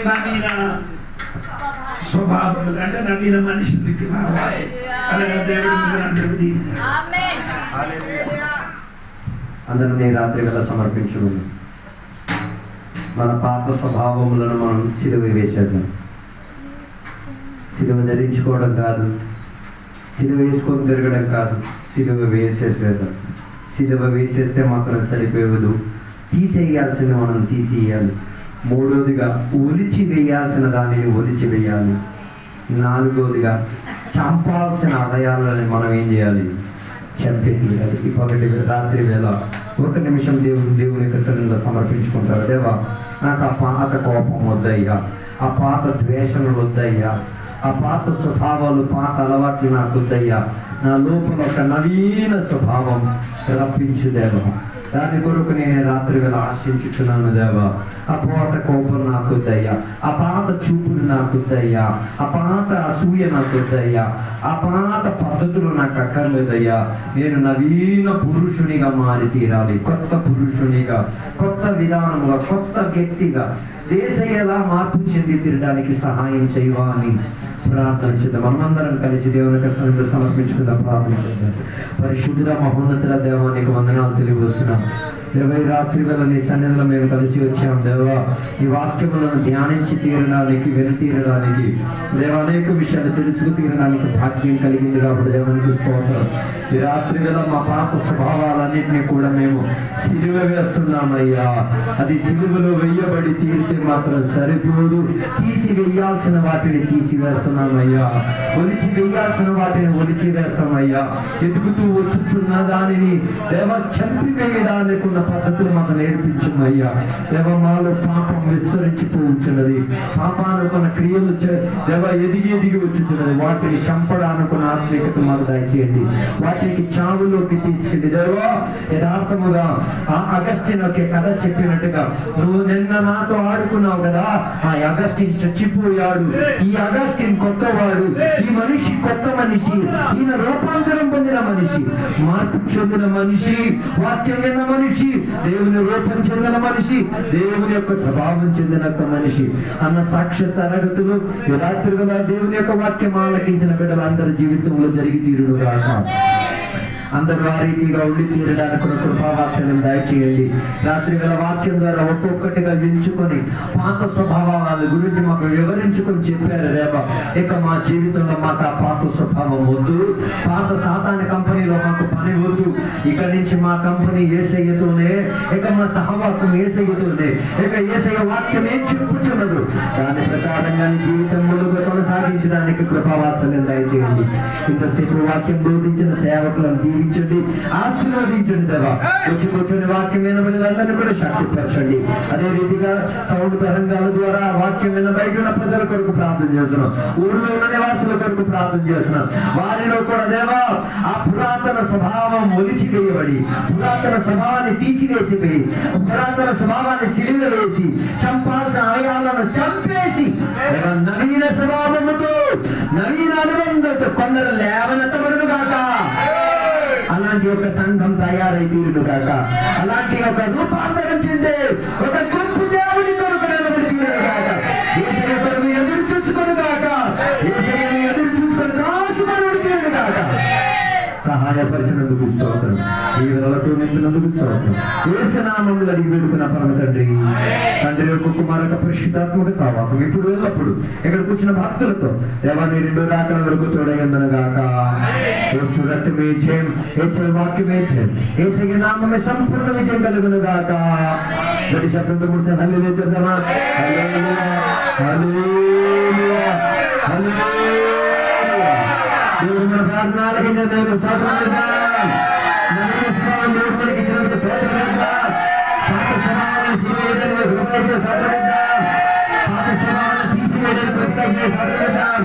నవీన స్వభావం అంటే నవీన మనిషికి రావాలి. అలాగే దేవుడి అందరినీ రాత్రి వేళ సమర్పించుకుని మన పాత స్వభావములను మనం సిలువ వేసేద్దాం. సిలువ ధరించుకోవడం కాదు, సిలువ వేసుకొని తిరగడం కాదు, సిలువ వేసేసేద్దాం. సిలువ వేసేస్తే మాత్రం సరిపోయేదు, తీసేయాల్సింది మనం తీసేయాలి. మూడోదిగా ఒలిచి వేయాల్సిన దానిని ఒలిచి వేయాలి. నాలుగోదిగా చంపాల్సిన అవయాలని మనం ఏం చేయాలి? చంపేది. ఈ పగటి రాత్రి వేళ ఒక నిమిషం దేవుని యొక్క సన్నిధిలో సమర్పించుకుంటారు. దేవా, నాకు ఆ పాత కోపం వద్దయ్యా, ఆ పాత ద్వేషాలు వద్దయ్యా, ఆ పాత స్వభావాలు, పాత అలవాట్లు నాకు వద్దయ్యా. నా లోపల ఒక నవీన స్వభావం రప్పించు దేవా. దాని కొరకు నేను రాత్రి వేళ ఆశించుతున్నాను దేవా. ఆ పాత కోపం నాకు వద్దయ్యా, ఆ పాత చూపులు నాకు వద్దయ్యా, ఆ పాత అసూయ నాకు వద్దయ్యా, ఆ పాత పద్ధతులు నాకు అక్కర్లేదయ్యా. నేను నవీన పురుషునిగా మారి తీరాలి, కొత్త పురుషునిగా, కొత్త విధానముగా, కొత్త వ్యక్తిగా యేసయ్యలా మార్పు చెంది తీరడానికి సహాయం చేయవా అని ప్రార్థన చేద్దాం. మనమందరం కలిసి దేవుని యొక్క సన్నిధిలో సమర్పించుకుందాం, ప్రార్థన చేద్దాం. పరిశుద్ధుల మహోన్నతుల దేవా, నీకు వందనాలు తెలియవస్తున్నాం. దేవా, రాత్రి వేళ నీ సన్నిధిలో మేము కలిసి వచ్చాం దేవా. ఈ వాక్యములను ధ్యానించి తీరడానికి, వినతీరడానికి దేవా, అనేక విషయాలు తెలుసుకు తీరడానికి భాగ్యం కలిగింది కాబట్టి దేవునికి స్తోత్రం. ఈ రాత్రి వేళ మా పాత స్వభావాలన్నింటినీ కూడా మేము సిలువ వేస్తున్నామయ్యా. అది సిలువలో వెయ్యబడి తీరితే మాత్రం సరిపోదు, తీసి వేయాల్సిన వాటిని తీసివేస్తున్నామయ్యా, ఒలిచి వేయాల్సిన వాటిని ఒలిచి వేస్తామయ్యా. ఎదుగుతూ వచ్చుచున్న దానిని దేవా చంపివేయడానికి ఉన్న పద్ధతులు మాకు నేర్పించమయ్యా. దేవ, మాలో పాపం విస్తరించిపోవచ్చున్నది, పాపానుకున్న క్రియలు దేవ ఎదిగి వచ్చుచున్నది. వాటిని చంపడానుకున్న ఆత్మీయత మాకు దయచేయండి, వాటికి చావులోకి తీసుకెళ్ళి దేవా యథార్థముగా ఆ అగస్టిన్ ఒక కథ చెప్పినట్టుగా నువ్వు నిన్న నాతో ఆడుకున్నావు కదా, ఆ అగస్టిన్ చచ్చిపోయాడు, ఈ అగస్టిన్ కొత్తవాడు, ఈ మనిషి కొత్త మనిషి, ఈయన రూపాంతరం పొందిన మనిషి, మార్పు చెందిన మనిషి, వాక్యం విన్న మనిషి, దేవుని రూపం చెందిన మనిషి, దేవుని యొక్క స్వభావం చెందిన మనిషి అన్న సాక్ష్య తరగతులు ఈ రాత్రి వేళ దేవుని యొక్క వాక్యం ఆలకించిన బిడ్డలందరి జీవితంలో జరిగి తీరును గాక. అందరూ ఆ రీతిగా ఉండి తీరడానికి కృపావాత్సల్యం దయచేయండి. రాత్రి వేళ వాక్యం ద్వారా ఒక్కొక్కటిగా ఎంచుకొని పాత స్వభావాల గురించి మాకు వివరించుకొని చెప్పారు దేవా. ఇక మా జీవితంలో మాకు ఆ పాత స్వభావం వద్దు, పాత సాతాని కంపెనీలో మాకు పని వద్దు. ఇక్కడి నుంచి మా కంపెనీ యేసయ్యతోనే, ఇక మా సహవాసం యేసయ్యతోనే, ఇక యేసయ్య వాక్యం ఏం చెప్పుచున్నదు దాని ప్రకారంగా జీవితంలో కొనసాగించడానికి కృపావాత్సల్యం దయచేయండి. ఇంతసేపు వాక్యం బోధించిన సేవకులను దీవించండి, ఆశీర్వదించండి దేవా. వచ్చి కూర్చొని వాక్యం వినబడినందరినీ కూడా శక్తిపరచండి. అదే రీతిగా సౌండ్ తరంగాల ద్వారా వాక్యం విన బయట ఉన్న ప్రజల కొరకు ప్రార్థన చేస్తున్నాం, ఊర్లో ఉన్న నివాసుల కొరకు ప్రార్థన చేస్తున్నాం. వారిలో కూడా దేవా ఆ పురాతన స్వభావం ఒలిచివేయబడి, పురాతన స్వభావాన్ని తీసివేసిపోయి, పురాతన స్వభావాన్ని సిలువ వేసి, చంపాల్సిన అవయాలను చంపేసి నవీన స్వభావముతో, నవీన అనుబంధంతో కొందరు లేవనెత్తబడును గాక. అలాంటి ఒక సంఘం తయారై తీరును గాక. అలాంటి ఒక రూపాంతరం చెందే ఒక గుంపు దేవుని కొరకు నిలబడి తీరును గాక. యేసయ్య కొరకు ఎదురు చూచుకొను గాక. యేసయ్యను ఎదురు చూచుకొని కాసుకొని తీరును గాక. సహాయపరిచినందుకు స్తోత్రం, ఈ వేళతో నింపినందుకు స్తోత్రం. యేసు నామములో అడిగి వేడుకున్న పరమ తండ్రి, తండ్రి యొక్క కుమారక పరిశుద్ధాత్మక సహవాసం ఇప్పుడు ఎల్లప్పుడు ఇక్కడ కూర్చున్న భక్తులతో దేవాన్ని రెండో రాకడ వరకు తోడయ్యందును గాక. యేసు రక్తమే జయం, యేసు వాక్యమే జయం, యేసయ్య నామమే సంపూర్ణ విజయం కలుగును గాక. గట్టి శబ్దంతో కూర్చొని హల్లెలూయా చెప్దామా? హల్లెలూయా, హల్లెలూయా, హల్లెలూయా. దేవుని మన ప్రార్థనలకి నేను స్తోత్రం చేద్దాం. నవీన స్వభావం దేవుడు మనకి ఇచ్చినందుకు స్తోత్రం చేద్దాం. పాత స్వభావాన్ని తీసివేయడానికి స్తోత్రం చేద్దాం. పాత స్వభావాన్ని తీసివేయడానికి స్తోత్రం చేద్దాం.